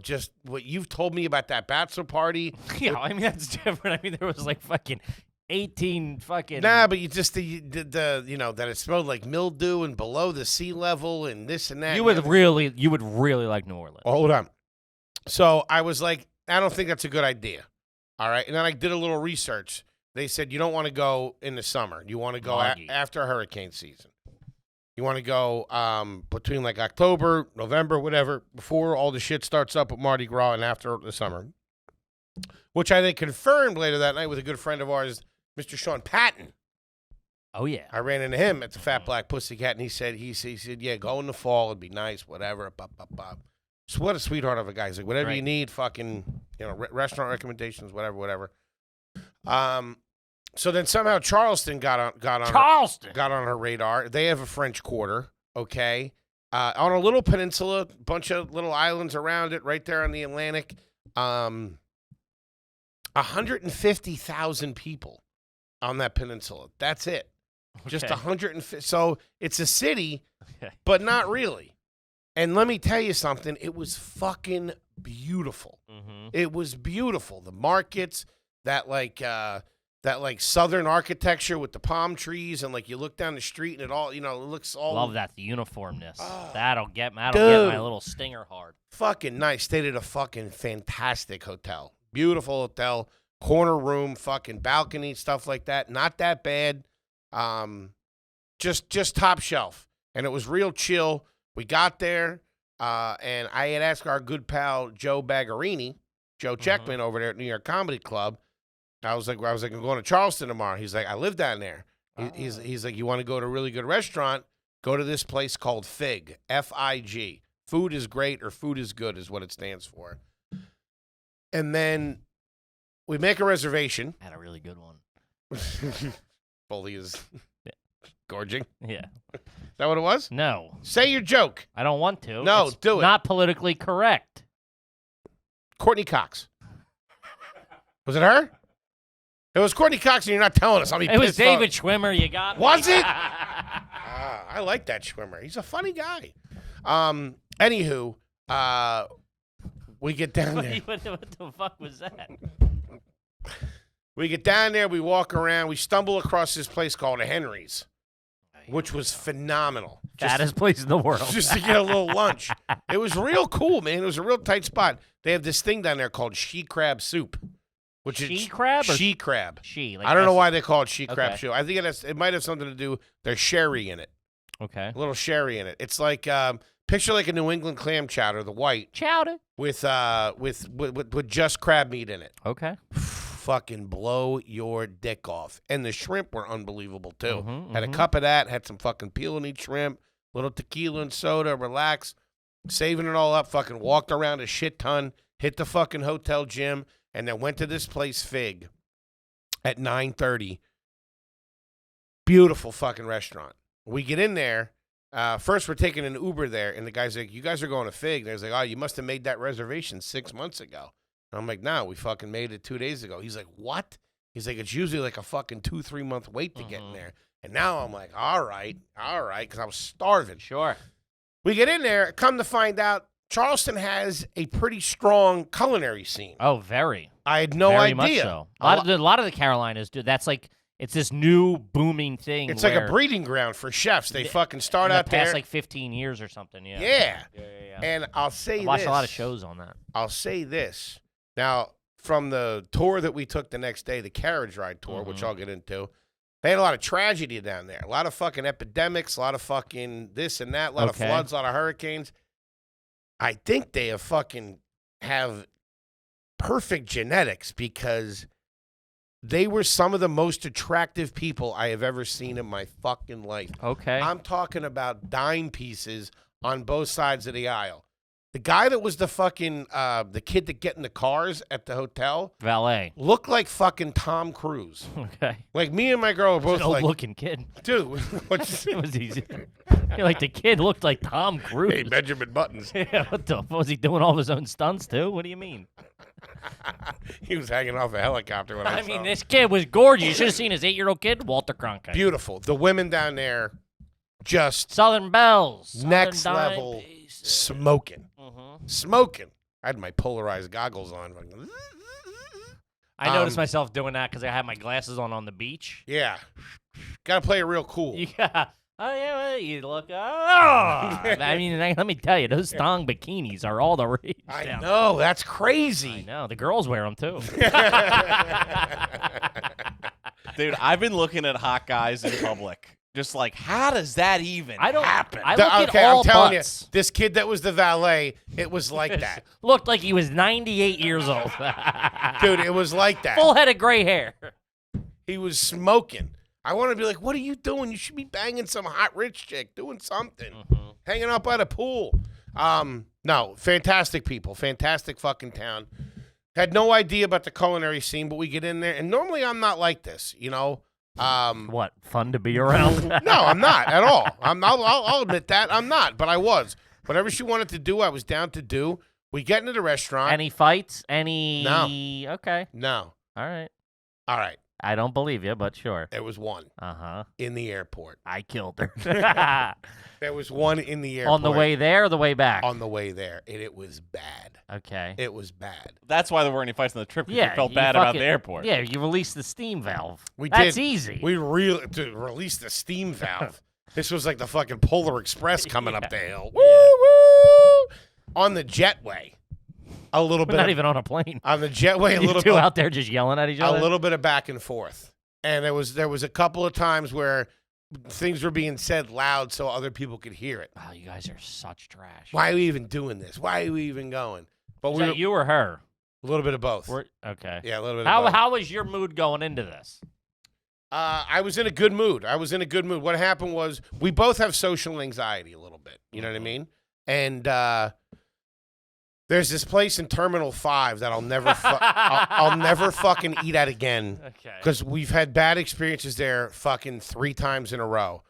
just what you've told me about that bachelor party. Yeah, I mean, that's different. I mean, there was like fucking 18 fucking. Nah, but you just the that it smelled like mildew and below the sea level and this and that. You and would really like New Orleans. Oh, hold on. So I was like, I don't think that's a good idea. All right. And then I did a little research. They said you don't want to go in the summer. You want to go after hurricane season. You want to go between like October, November, whatever, before all the shit starts up with Mardi Gras and after the summer. Which I then confirmed later that night with a good friend of ours, Mr. Sean Patton. Oh, yeah. I ran into him at the Fat Black Pussycat, and he said, yeah, go in the fall. It'd be nice, whatever. Bop, bop, bop. So what a sweetheart of a guy. He's like, whatever you need, fucking, restaurant recommendations, whatever. So then somehow Charleston got on her radar. They have a French Quarter, okay, on a little peninsula, bunch of little islands around it, right there on the Atlantic. 150,000 people on that peninsula. That's it. Okay. Just 150. So it's a city, but not really. And let me tell you something. It was fucking beautiful. Mm-hmm. It was beautiful. The markets, that southern architecture with the palm trees, and like you look down the street and it all, it looks all. Love that, the uniformness. That'll get my little stinger hard. Fucking nice. Stayed at a fucking fantastic hotel. Beautiful hotel, corner room, fucking balcony, stuff like that. Not that bad. Just top shelf. And it was real chill. We got there, and I had asked our good pal Joe Bagherini, Joe Checkman over there at New York Comedy Club. I was like, I'm going to Charleston tomorrow. He's like, I live down there. He's like, you want to go to a really good restaurant? Go to this place called Fig, F-I-G. Food is great, or food is good is what it stands for. And then we make a reservation. Had a really good one. Foley is gorging. Yeah. Is that what it was? No. Say your joke. I don't want to. No, it's do it. Not politically correct. Courtney Cox. Was it her? It was Courtney Cox, and you're not telling us. It was David Schwimmer. You got me. Was it? I like that Schwimmer. He's a funny guy. Anywho, We get down there. What the fuck was that? We get down there. We walk around. We stumble across this place called Henry's, which was phenomenal. Fattest place in the world. Just to get a little lunch. It was real cool, man. It was a real tight spot. They have this thing down there called she crab soup. Which she is crab? Or she crab. She. Like I don't know why they call it she crab Okay. soup. I think it might have something to do. There's sherry in it. Okay. A little sherry in it. It's like picture like a New England clam chowder, the white, Chowder. with just crab meat in it. Okay. Fucking blow your dick off. And the shrimp were unbelievable too. Mhm, Had a mhm. cup of that. Had some fucking peel and eat shrimp. Little tequila and soda. Relax. Saving it all up. Fucking walked around a shit ton. Hit the fucking hotel gym. And then went to this place, Fig, at 9:30. Beautiful fucking restaurant. We get in there. First, we're taking an Uber there, and the guy's like, you guys are going to Fig. And he's like, oh, you must have made that reservation 6 months ago. And I'm like, no, we fucking made it 2 days ago. He's like, what? He's like, it's usually like a fucking 2-3 month wait to get in there. And now I'm like, all right, because I was starving. Sure. We get in there, come to find out, Charleston has a pretty strong culinary scene. Oh, very. I had no very idea. Much so. A lot of the Carolinas do. That's like it's this new booming thing. It's like a breeding ground for chefs. They fucking start out the past there. like 15 years or something. Yeah. Yeah. Yeah. And I'll say I watched this. a lot of shows on that. I'll say this. Now, from the tour that we took the next day, the carriage ride tour, which I'll get into, they had a lot of tragedy down there. A lot of fucking epidemics, a lot of fucking this and that, a lot of floods, a lot of hurricanes. I think they have perfect genetics because they were some of the most attractive people I have ever seen in my fucking life. Okay. I'm talking about dime pieces on both sides of the aisle. The guy that was the fucking, the kid that get in the cars at the hotel Valet. looked like fucking Tom Cruise. Okay. Like me and my girl were both An like, old-looking kid. dude, what's It was easy. Like the kid looked like Tom Cruise. Hey, Benjamin Buttons. Yeah, what the? Was he doing all of his own stunts too? What do you mean? He was hanging off a helicopter when I I saw mean, him. this kid was gorgeous. You should have seen his 8-year-old kid, Walter Cronkite. Beautiful. The women down there just Southern Belles. next Southern dime level pieces. smoking. Smoking. I had my polarized goggles on. I noticed myself doing that because I had my glasses on the beach. Yeah. Got to play it real cool. Yeah. Oh, yeah, well, you look. Oh. I mean, let me tell you, those thong bikinis are all the rage. I down know. That's there. crazy. I know. The girls wear them too. Dude, I've been looking at hot guys in public. Just like, how does that even happen? I look at Okay, all I'm telling butts. you, this kid that was the valet, it was like that. Looked like he was 98 years old. Dude, it was like that. Full head of gray hair. He was smoking. I want to be like, what are you doing? You should be banging some hot rich chick, doing something. Hanging out by the pool. No, fantastic people. Fantastic fucking town. Had no idea about the culinary scene, but we get in there. And normally I'm not like this, you know. What, fun to be around? No, I'm not at all. I'll admit that. I'm not, but I was. Whatever she wanted to do, I was down to do. We get into the restaurant. Any fights? Any? No. Okay. No. All right. All right. I don't believe you, but sure. There was one Uh-huh. in the airport. I killed her. There was one in the airport. On the way there or the way back? On the way there. And it was bad. Okay. It was bad. That's why there weren't any fights on the trip, because Yeah, you felt you bad about fucking- the airport. Yeah, you released the steam valve. We That's did. easy. We really to release the steam valve. This was like the fucking Polar Express coming up the hill. Woo woo! On the jetway. A little We're bit. not of- even on a plane. on the jetway. A You little two bit. out there just yelling at each A other? little bit of back and forth. And there was a couple of times where things were being said loud so other people could hear it. Oh, you guys are such trash. Why are we even doing this? Why are we even going? But Was we that were you or her? a little bit of both. Okay. Yeah, a little bit of both. How was your mood going into this? I was in a good mood. What happened was we both have social anxiety a little bit. You know what I mean? And there's this place in Terminal 5 that I'll never I'll never fucking eat at again. Okay. Because we've had bad experiences there fucking 3 times in a row.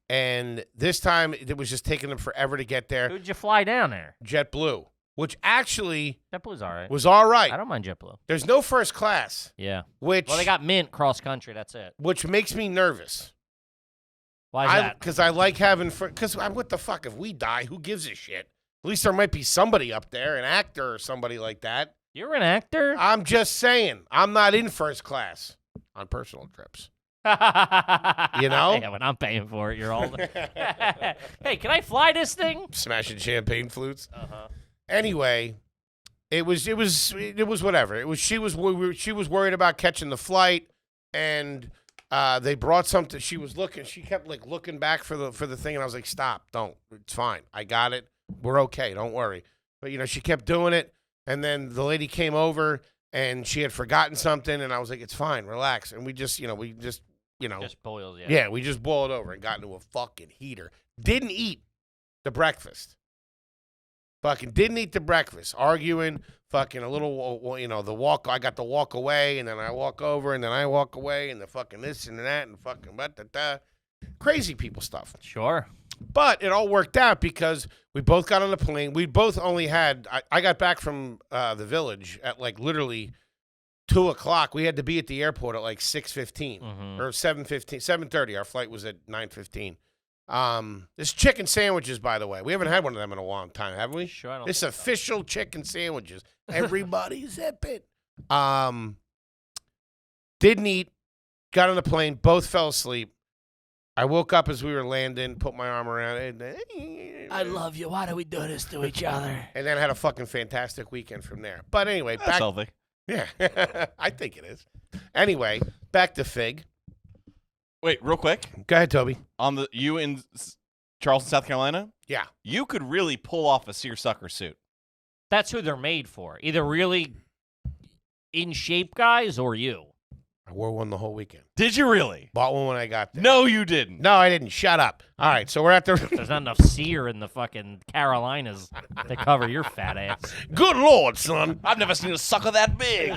And this time it was just taking them forever to get there. Who'd you fly down there? JetBlue, which actually JetBlue's all right. was all right. I don't mind JetBlue. There's no first class, Yeah. which Well, they got Mint cross country. That's it. which makes me nervous. Why is that? Because I like having because what the fuck if we die? Who gives a shit? At least there might be somebody up there, an actor or somebody like that. You're an actor? I'm just saying, I'm not in first class on personal trips. You know? Yeah, when I'm paying for it, you're all. Hey, can I fly this thing? Smashing champagne flutes. Uh-huh. Anyway, it was whatever. She was worried about catching the flight, and they brought something. She kept like looking back for the thing, and I was like, stop, don't. It's fine. I got it. We're okay. Don't worry. But she kept doing it, and then the lady came over, and she had forgotten something, and I was like, it's fine, relax. And we just boils, yeah. Yeah, we just boiled over and got into a fucking heater. Didn't eat the breakfast. Fucking didn't eat the breakfast. Arguing, fucking a little, the walk. I got the walk away, and then I walk over, and then I walk away, and the fucking this and that, and fucking da. Crazy people stuff. Sure. But it all worked out because we both got on the plane. We both only had, I got back from the village at like literally 2 o'clock. We had to be at the airport at like 6:15 or 7:15, 7:30. Our flight was at 9:15. This chicken sandwiches, by the way. We haven't had one of them in a long time, have we? Sure, I don't It's think so. official chicken sandwiches. Everybody zip it. Didn't eat. Got on the plane. Both fell asleep. I woke up as we were landing, put my arm around it. I love you. Why do we do this to each other? And then had a fucking fantastic weekend from there. But anyway, That's healthy. Yeah, I think it is. Anyway, back to Fig. Wait, real quick. Go ahead, Toby. You in Charleston, South Carolina? Yeah. You could really pull off a seersucker suit. That's who they're made for. Either really in shape guys or you. I wore one the whole weekend. Did you really? Bought one when I got there. No, you didn't. No, I didn't. Shut up. All right, so we're at the... There's not enough sear in the fucking Carolinas to cover your fat ass. Good Lord, son. I've never seen a sucker that big.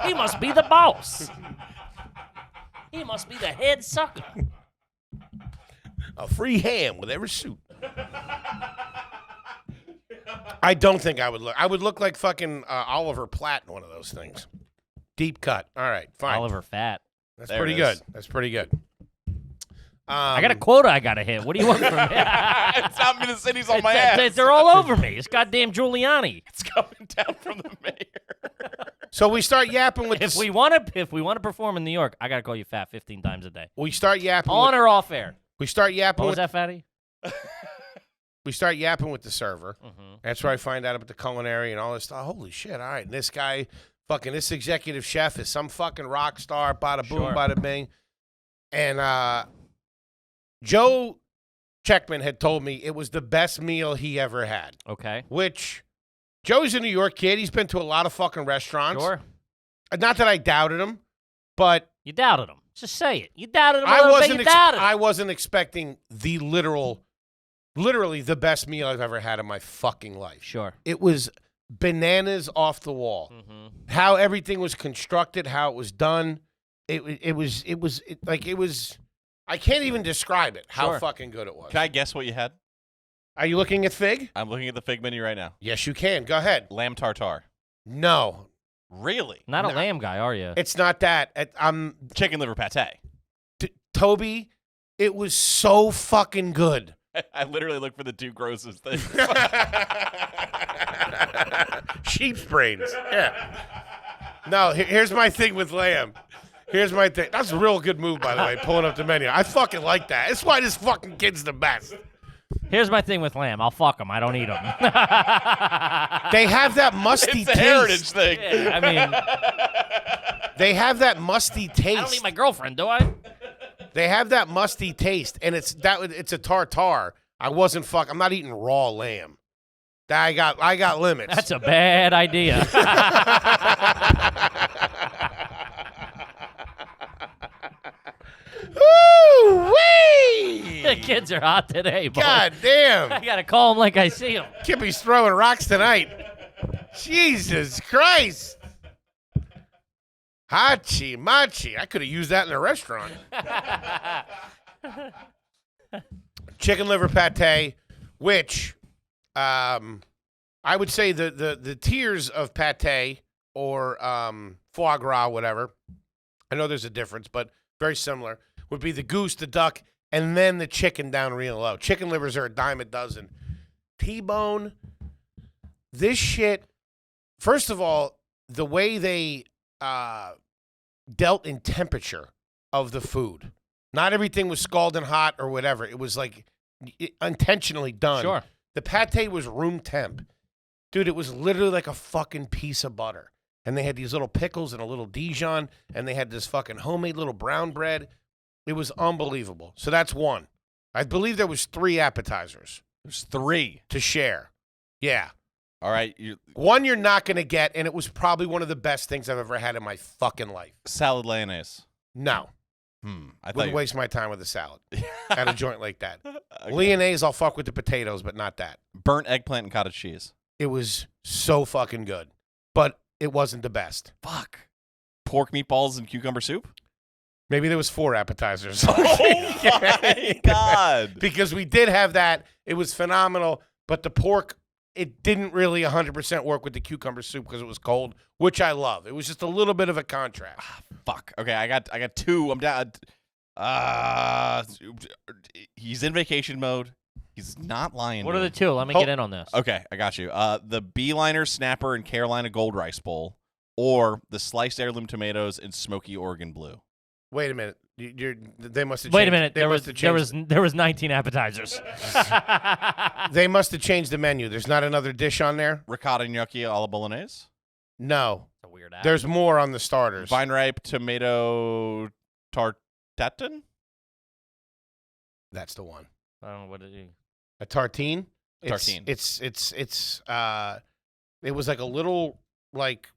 He must be the boss. He must be the head sucker. A free ham with every suit. I don't think I would look. I would look like fucking Oliver Platt in one of those things. Deep cut. All right, fine. Oliver Fat. That's There pretty it good. is. That's pretty good. I got a quota I got to hit. What do you want from me? It's not me. The city's on my ass. They're all over me. It's goddamn Giuliani. It's coming down from the mayor. So we start yapping with If we want to perform in New York, I got to call you fat 15 times a day. we start yapping. On or off air? We start yapping. What was with, that, fatty? We start yapping with the server. Mm-hmm. That's where I find out about the culinary and all this stuff. Holy shit! All right, and this guy, fucking this executive chef is some fucking rock star. Bada boom, Sure. bada bing. And Joe Checkman had told me it was the best meal he ever had. Okay. Which Joe's a New York kid. He's been to a lot of fucking restaurants. Sure. Not that I doubted him, but You doubted him. Just say it. You doubted him. You doubted him. I wasn't expecting the literally the best meal I've ever had in my fucking life. Sure. It was bananas off the wall. Mm-hmm. How everything was constructed, how it was done. It was. I can't even describe it. How Sure. fucking good it was. Can I guess what you had? Are you looking at Fig? I'm looking at the Fig menu right now. Yes, you can. Go ahead. Lamb tartare. No, Really? Not a No. lamb guy, are you? it's not that. I'm Chicken liver pate. Toby. It was so fucking good. I literally look for the two grossest things. Sheep's brains. Yeah. No, here's my thing with lamb. Here's my thing. That's a real good move, by the way, pulling up the menu. I fucking like that. That's why this fucking kid's the best. Here's my thing with lamb. I'll fuck them. I don't eat them. They have that musty It's a taste. heritage thing. I mean, They have that musty I don't taste. eat my girlfriend, do I? They have that musty taste, and it's a tartare. I'm not eating raw lamb. I got limits. That's a bad idea. Woo-wee! The kids are hot today, boy. God damn. I gotta call them like I see them. Kippy's throwing rocks tonight. Jesus Christ. Hachi machi. I could have used that in a restaurant. Chicken liver pate, which I would say the tiers of pate or foie gras, whatever. I know there's a difference, but very similar. Would be the goose, the duck, and then the chicken down real low. Chicken livers are a dime a dozen. T-bone. This shit, first of all, the way they dealt in temperature of the food. Not everything was scalding hot or whatever. It was like intentionally done. Sure. The pate was room temp. Dude, it was literally like a fucking piece of butter. And they had these little pickles and a little Dijon, and they had this fucking homemade little brown bread. It was unbelievable. So that's one. I believe there was 3 appetizers. There's 3 to share. Yeah. All right. One you're not going to get, and it was probably one of the best things I've ever had in my fucking life. Salad mayonnaise. No. I wouldn't waste my time with a salad at a joint like that. Okay. Lyonnaise, I'll fuck with the potatoes, but not that. Burnt eggplant and cottage cheese. It was so fucking good, but it wasn't the best. Fuck. Pork meatballs and cucumber soup? Maybe there was 4 appetizers. Oh, my God. Because we did have that. It was phenomenal, but the pork, it didn't really 100% work with the cucumber soup because it was cold, which I love. It was just a little bit of a contrast. Fuck. Okay, I got 2. I'm down. He's in vacation mode. He's not lying. What are the 2? Let me get in on this. Okay, I got you. The Beeliner Snapper and Carolina Gold Rice Bowl, or the sliced heirloom tomatoes and smoky Oregon Blue. Wait a minute. They must have. Wait a minute. There was 19 appetizers. They must have changed the menu. There's not another dish on there. Ricotta gnocchi alla bolognese. No. That's a weird app. There's more on the starters. Vine ripe tomato tartatin. That's the one. I don't know what it is. A tartine. Tartine. It was like a little like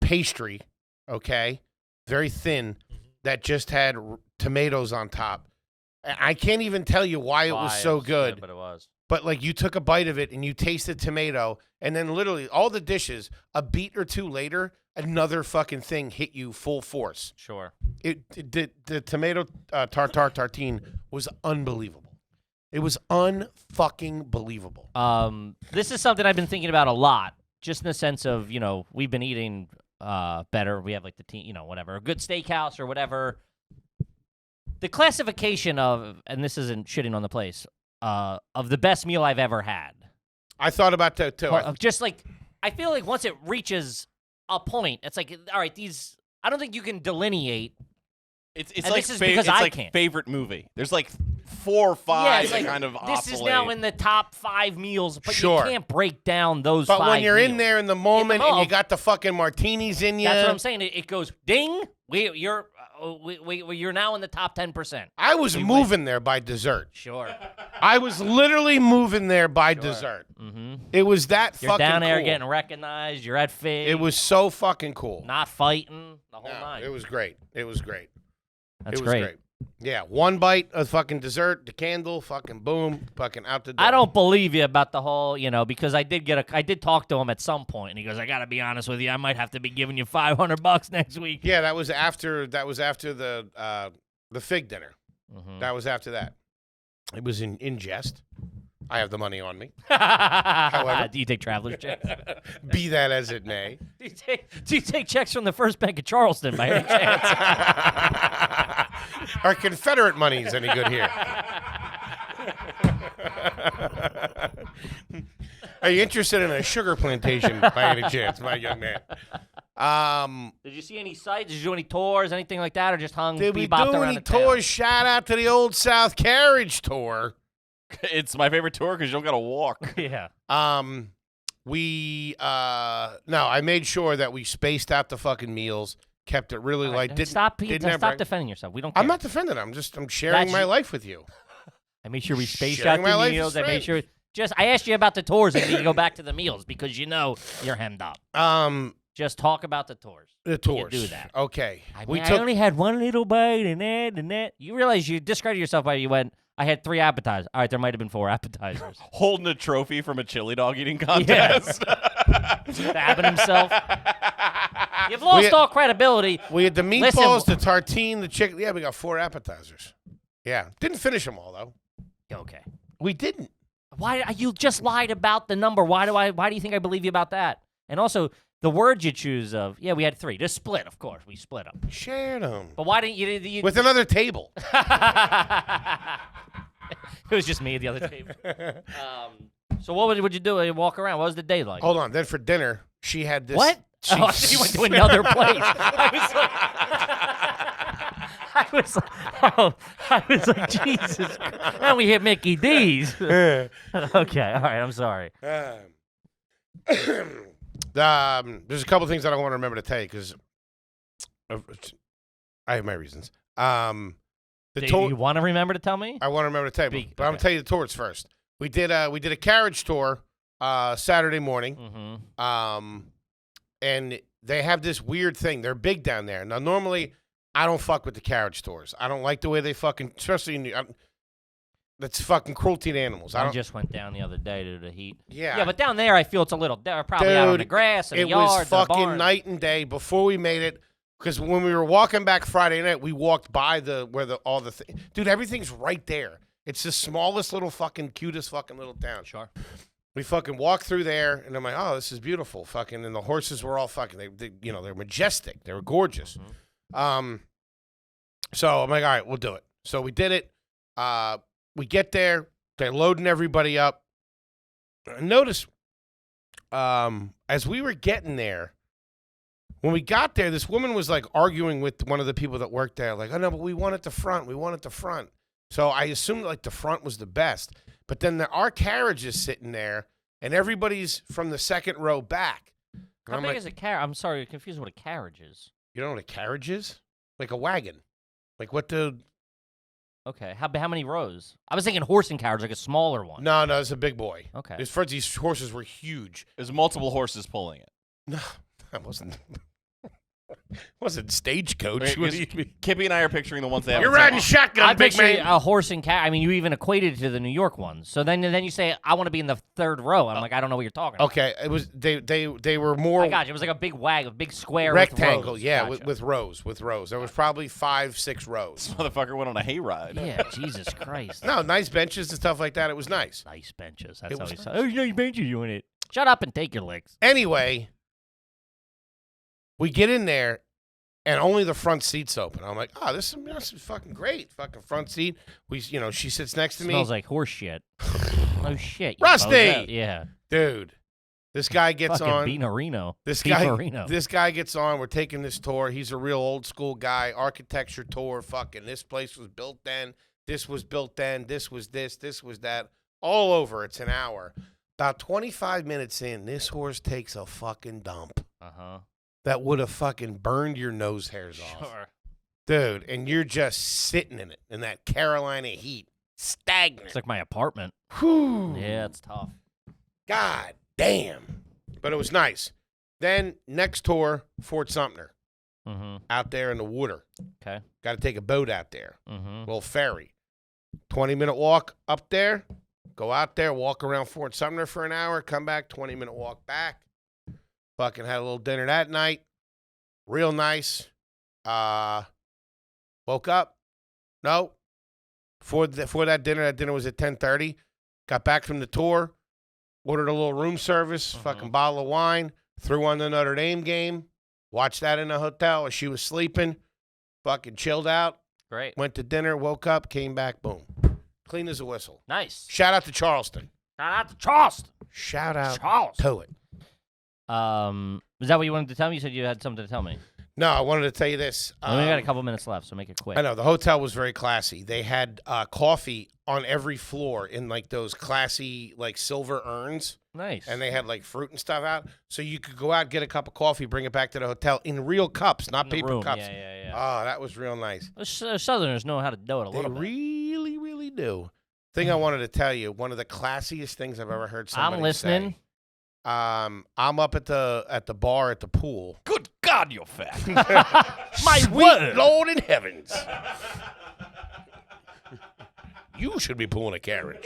pastry. Okay, very thin. That just had tomatoes on top. I can't even tell you why it was so good. But it was. But like you took a bite of it and you tasted tomato, and then literally all the dishes, a beat or 2 later, another fucking thing hit you full force. Sure. The tomato tartine was unbelievable. It was unfucking believable. This is something I've been thinking about a lot, just in the sense of, we've been eating better. We have like the team, whatever, a good steakhouse or whatever. The classification of, and this isn't shitting on the place, of the best meal I've ever had. I thought about that too. Just like, I feel like once it reaches a point, it's like, all right, I don't think you can delineate. It's and like this is because I can't. Favorite movie. There's like 4 or 5 that kind of this oscillate. is now in the top 5 meals, but Sure. you can't break down those But 5 when you're meals. in there in the moment and you got the fucking martinis in you. That's what I'm saying. It goes ding. You're now in the top 10%. I was moving there by dessert. Sure. I was literally moving there by dessert. Mm-hmm. It was that You're fucking down there cool. getting recognized. You're at Fig. It was so fucking cool. Not fighting. The whole No, nine. it was great. It was great. That's it was great. Yeah, 1 bite of fucking dessert, the candle, fucking boom, fucking out the door. I don't believe you about the whole, because I did talk to him at some point, and he goes, "I got to be honest with you, I might have to be giving you $500 next week." Yeah, that was after the Fig dinner. Mm-hmm. That was after that. It was in jest. I have the money on me. However, do you take traveler's checks? Be that as it may. Do you take checks from the First Bank of Charleston by any chance? Are Confederate monies any good here? Are you interested in a sugar plantation by any chance, my young man? Did you see any sites? Did you do any tours, anything like that, or just hung? Did we bebopped do around any the town? tours? Shout out to the Old South Carriage tour. It's my favorite tour because you don't got to walk. Yeah. I made sure that we spaced out the fucking meals, kept it really light. Stop defending yourself. We don't care. I'm not defending. I'm sharing my life with you. I made sure we spaced Sharing out my the life meals. with I made sure. I asked you about the tours, and then you go back to the meals because you're hemmed up. Just talk about the tours. The tours. You do that. Okay. I only had 1 little bite and that. You realize you discredited yourself by you went, I had 3 appetizers. All right, there might have been 4 appetizers. Holding a trophy from a chili dog eating contest. Stabbing himself. You've lost all credibility. We had the meatballs, the tartine, the chicken. Yeah, we got 4 appetizers. Yeah. Didn't finish them all, though. Okay. We didn't. Why you just lied about the number? Why do you think I believe you about that? And also, the word you choose of, we had 3. Just split, of course. We split them. Shared them. But why didn't you with another table. It was just me at the other table. So what would you do? You walk around. What was the day like? Hold on. Then for dinner, she had this. What? She, Oh, you went to another place. I was like, Jesus. Now we hit Mickey D's. Okay, all right, I'm sorry. There's a couple things that I want to remember to tell you because I have my reasons. Do you want to remember to tell me? I want to remember to tell you, but I'm okay. gonna tell you the tours first. We did a carriage tour Saturday morning. Mm-hmm. And they have this weird thing. They're big down there. Now, normally, I don't fuck with the carriage tours. I don't like the way they fucking, especially in that's fucking cruelty to animals. I just went down the other day to the heat. Yeah. Yeah, but down there, I feel it's a little, probably out on the grass and the yard. It was fucking night and day before we made it. Because when we were walking back Friday night, we walked by all the things. Dude, everything's right there. It's the smallest little fucking, cutest fucking little town. Sure. We fucking walked through there, and I'm like, oh, this is beautiful. Fucking, and the horses were all fucking, they're majestic. They were gorgeous. Mm-hmm. So I'm like, all right, we'll do it. So we did it. We get there. They're loading everybody up. Notice, as we were getting there, when we got there, this woman was like arguing with one of the people that worked there. Like, oh, no, but we want it the front. We want it the front. So I assumed like the front was the best. But then our carriage is sitting there, and everybody's from the second row back. How big is a carriage? I'm sorry, you're confused what a carriage is. You don't know what a carriage is? Like a wagon. Like what the... Okay, how many rows? I was thinking horse and carriage, like a smaller one. No, it's a big boy. Okay. These horses were huge. There's multiple horses pulling it. No, that wasn't... wasn't stagecoach. What do you mean? Kippy and I are picturing the ones they have. You're riding shotgun, I big picture man. a horse and carriage. I mean, you even equated it to the New York ones. So then you say, I want to be in the third row. I'm like, I don't know what you're talking about. Okay, it was they were more... I got you. It was like a big wagon, a big square rectangle, with rows. yeah, Gotcha. with rows. There was probably 5-6 rows. This motherfucker went on a hayride. Yeah, Jesus Christ. No, nice benches and stuff like that. It was nice. Nice benches. That's It how was he nice. said. Oh, nice benches you in it. Shut up and take your licks. Anyway, we get in there, and only the front seat's open. I'm like, oh, this is fucking great. Fucking front seat. She sits next to me. Smells like horse shit. Oh, shit. you Rusty! bozo. Yeah. Dude, this guy gets Fucking on. Beanerino. This guy gets on. We're taking this tour. He's a real old school guy. Architecture tour. Fucking this place was built then. This was built then. This was this. This was that. All over. It's an hour. About 25 minutes in, this horse takes a fucking dump. Uh-huh. That would have fucking burned your nose hairs off. Sure. Dude, and you're just sitting in it, in that Carolina heat. Stagnant. It's like my apartment. Whew. Yeah, it's tough. God damn. But it was nice. Then, next tour, Fort Sumter. Mm-hmm. Out there in the water. Okay. Got to take a boat out there. Mm-hmm. Little ferry. 20-minute walk up there. Go out there, walk around Fort Sumter for an hour, come back, 20-minute walk back. Fucking had a little dinner that night. Real nice. Woke up. No. For that dinner was at 10:30. Got back from the tour. Ordered a little room service. Fucking bottle of wine. Threw on the Notre Dame game. Watched that in the hotel as she was sleeping. Fucking chilled out. Great. Went to dinner. Woke up. Came back. Boom. Clean as a whistle. Nice. Shout out to Charleston. Shout out to Charleston. Shout out Charleston. to it. Is that what you wanted to tell me? You said you had something to tell me. No, I wanted to tell you this. We only got a couple minutes left, so make it quick. I know. The hotel was very classy. They had coffee on every floor in like those classy like silver urns. Nice. And they had like fruit and stuff out. So you could go out, get a cup of coffee, bring it back to the hotel in real cups, not paper room. cups. Yeah. Oh, that was real nice. Southerners know how to do it a They little bit. really, really do. Thing I wanted to tell you, one of the classiest things I've ever heard somebody I'm listening. say. I'm up at the bar at the pool. Good God, you're fat. My Sweet word. Lord in heavens. You should be pulling a carriage.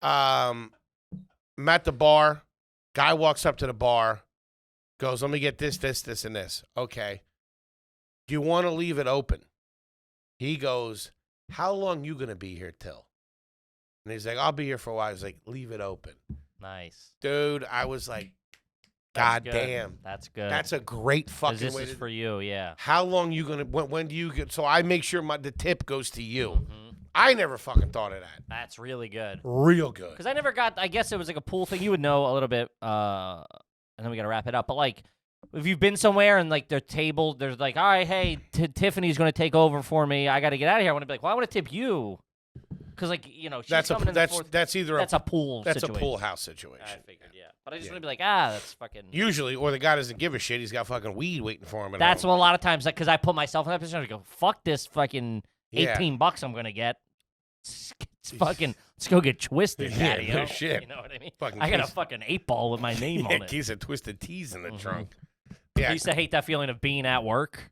I'm at the bar. Guy walks up to the bar. Goes, let me get this, and this. Okay. Do you want to leave it open? He goes, how long you going to be here till? And he's like, I'll be here for a while. He's like, leave it open. Nice. Dude, I was like, That's God good. damn. That's good. That's a great fucking this way is to... for you, yeah. How long you going to... When do you get... So I make sure the tip goes to you. Mm-hmm. I never fucking thought of that. That's really good. Real good. Because I never got, I guess it was like a pool thing. You would know a little bit, and then we got to wrap it up. But, like, if you've been somewhere and, like, their table, there's like, all right, hey, Tiffany's going to take over for me. I got to get out of here. I want to be like, well, I want to tip you. Because, like, you know, she's That's coming in the fourth. that's either That's a pool that's situation. a pool house situation. I figured, yeah. But I just want to be like, that's fucking. Usually, or the guy doesn't give a shit. He's got fucking weed waiting for him. That's what a lot of times, like, because I put myself in that position. I go, fuck this fucking Yeah. $18 I'm going to get. It's fucking, let's go get twisted, Yeah, daddy. no shit. You know what I mean? Fucking I got a case- fucking 8-ball with my name Yeah, on it. case of Twisted Teas in the Mhm. trunk. I Yeah. used to hate that feeling of being at work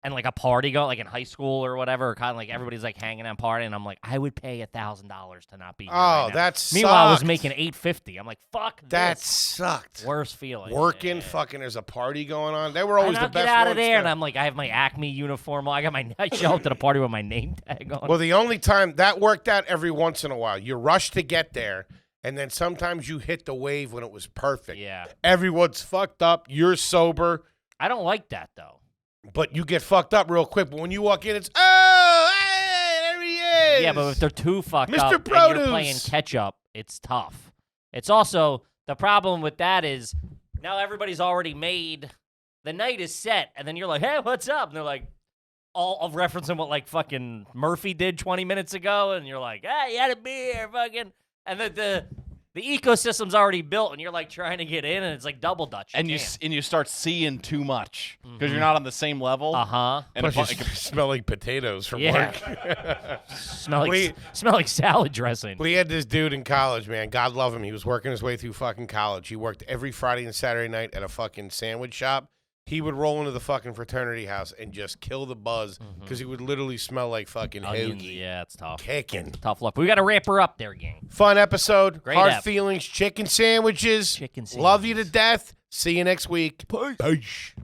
and like a party go, like in high school or whatever, kind of like everybody's like hanging out partying. And I'm like, I would pay $1,000 to not be here. Oh, right now. that sucked. Meanwhile, I was making $850. I'm like, fuck That this. sucked. Worst feeling. Working, Yeah. fucking, there's a party going on. They were always and the I'll best get out of ones there, to- and I'm like, I have my Acme uniform on. I show up to the party with my name tag on. Well, the only time that worked out every once in a while, you rush to get there, and then sometimes you hit the wave when it was perfect. Yeah. Everyone's fucked up. You're sober, I don't like that, though. but you get fucked up real quick. But when you walk in, it's, oh, hey, there he is. Yeah, but if they're too fucked Mr. up and Produce. you're playing catch up, it's tough. It's also, the problem with that is now everybody's already made, the night is set, and then you're like, hey, what's up? And they're like, all referencing what like fucking Murphy did 20 minutes ago, and you're like, hey, you had a beer, fucking, and the ecosystem's already built, and you're like trying to get in, and it's like double dutch. And you start seeing too much because you're not on the same level. Uh-huh. And Plus you smell like potatoes from Yeah. work. Smell like salad dressing. We had this dude in college, man. God love him. He was working his way through fucking college. He worked every Friday and Saturday night at a fucking sandwich shop. He would roll into the fucking fraternity house and just kill the buzz because he would literally smell like fucking Onions, hoagie. yeah, it's tough. Kicking. Tough luck. We got to wrap her up there, gang. Fun episode. Great Hard ep. feelings. Chicken sandwiches. Chicken Love you to sandwiches. death. See you next week. Peace.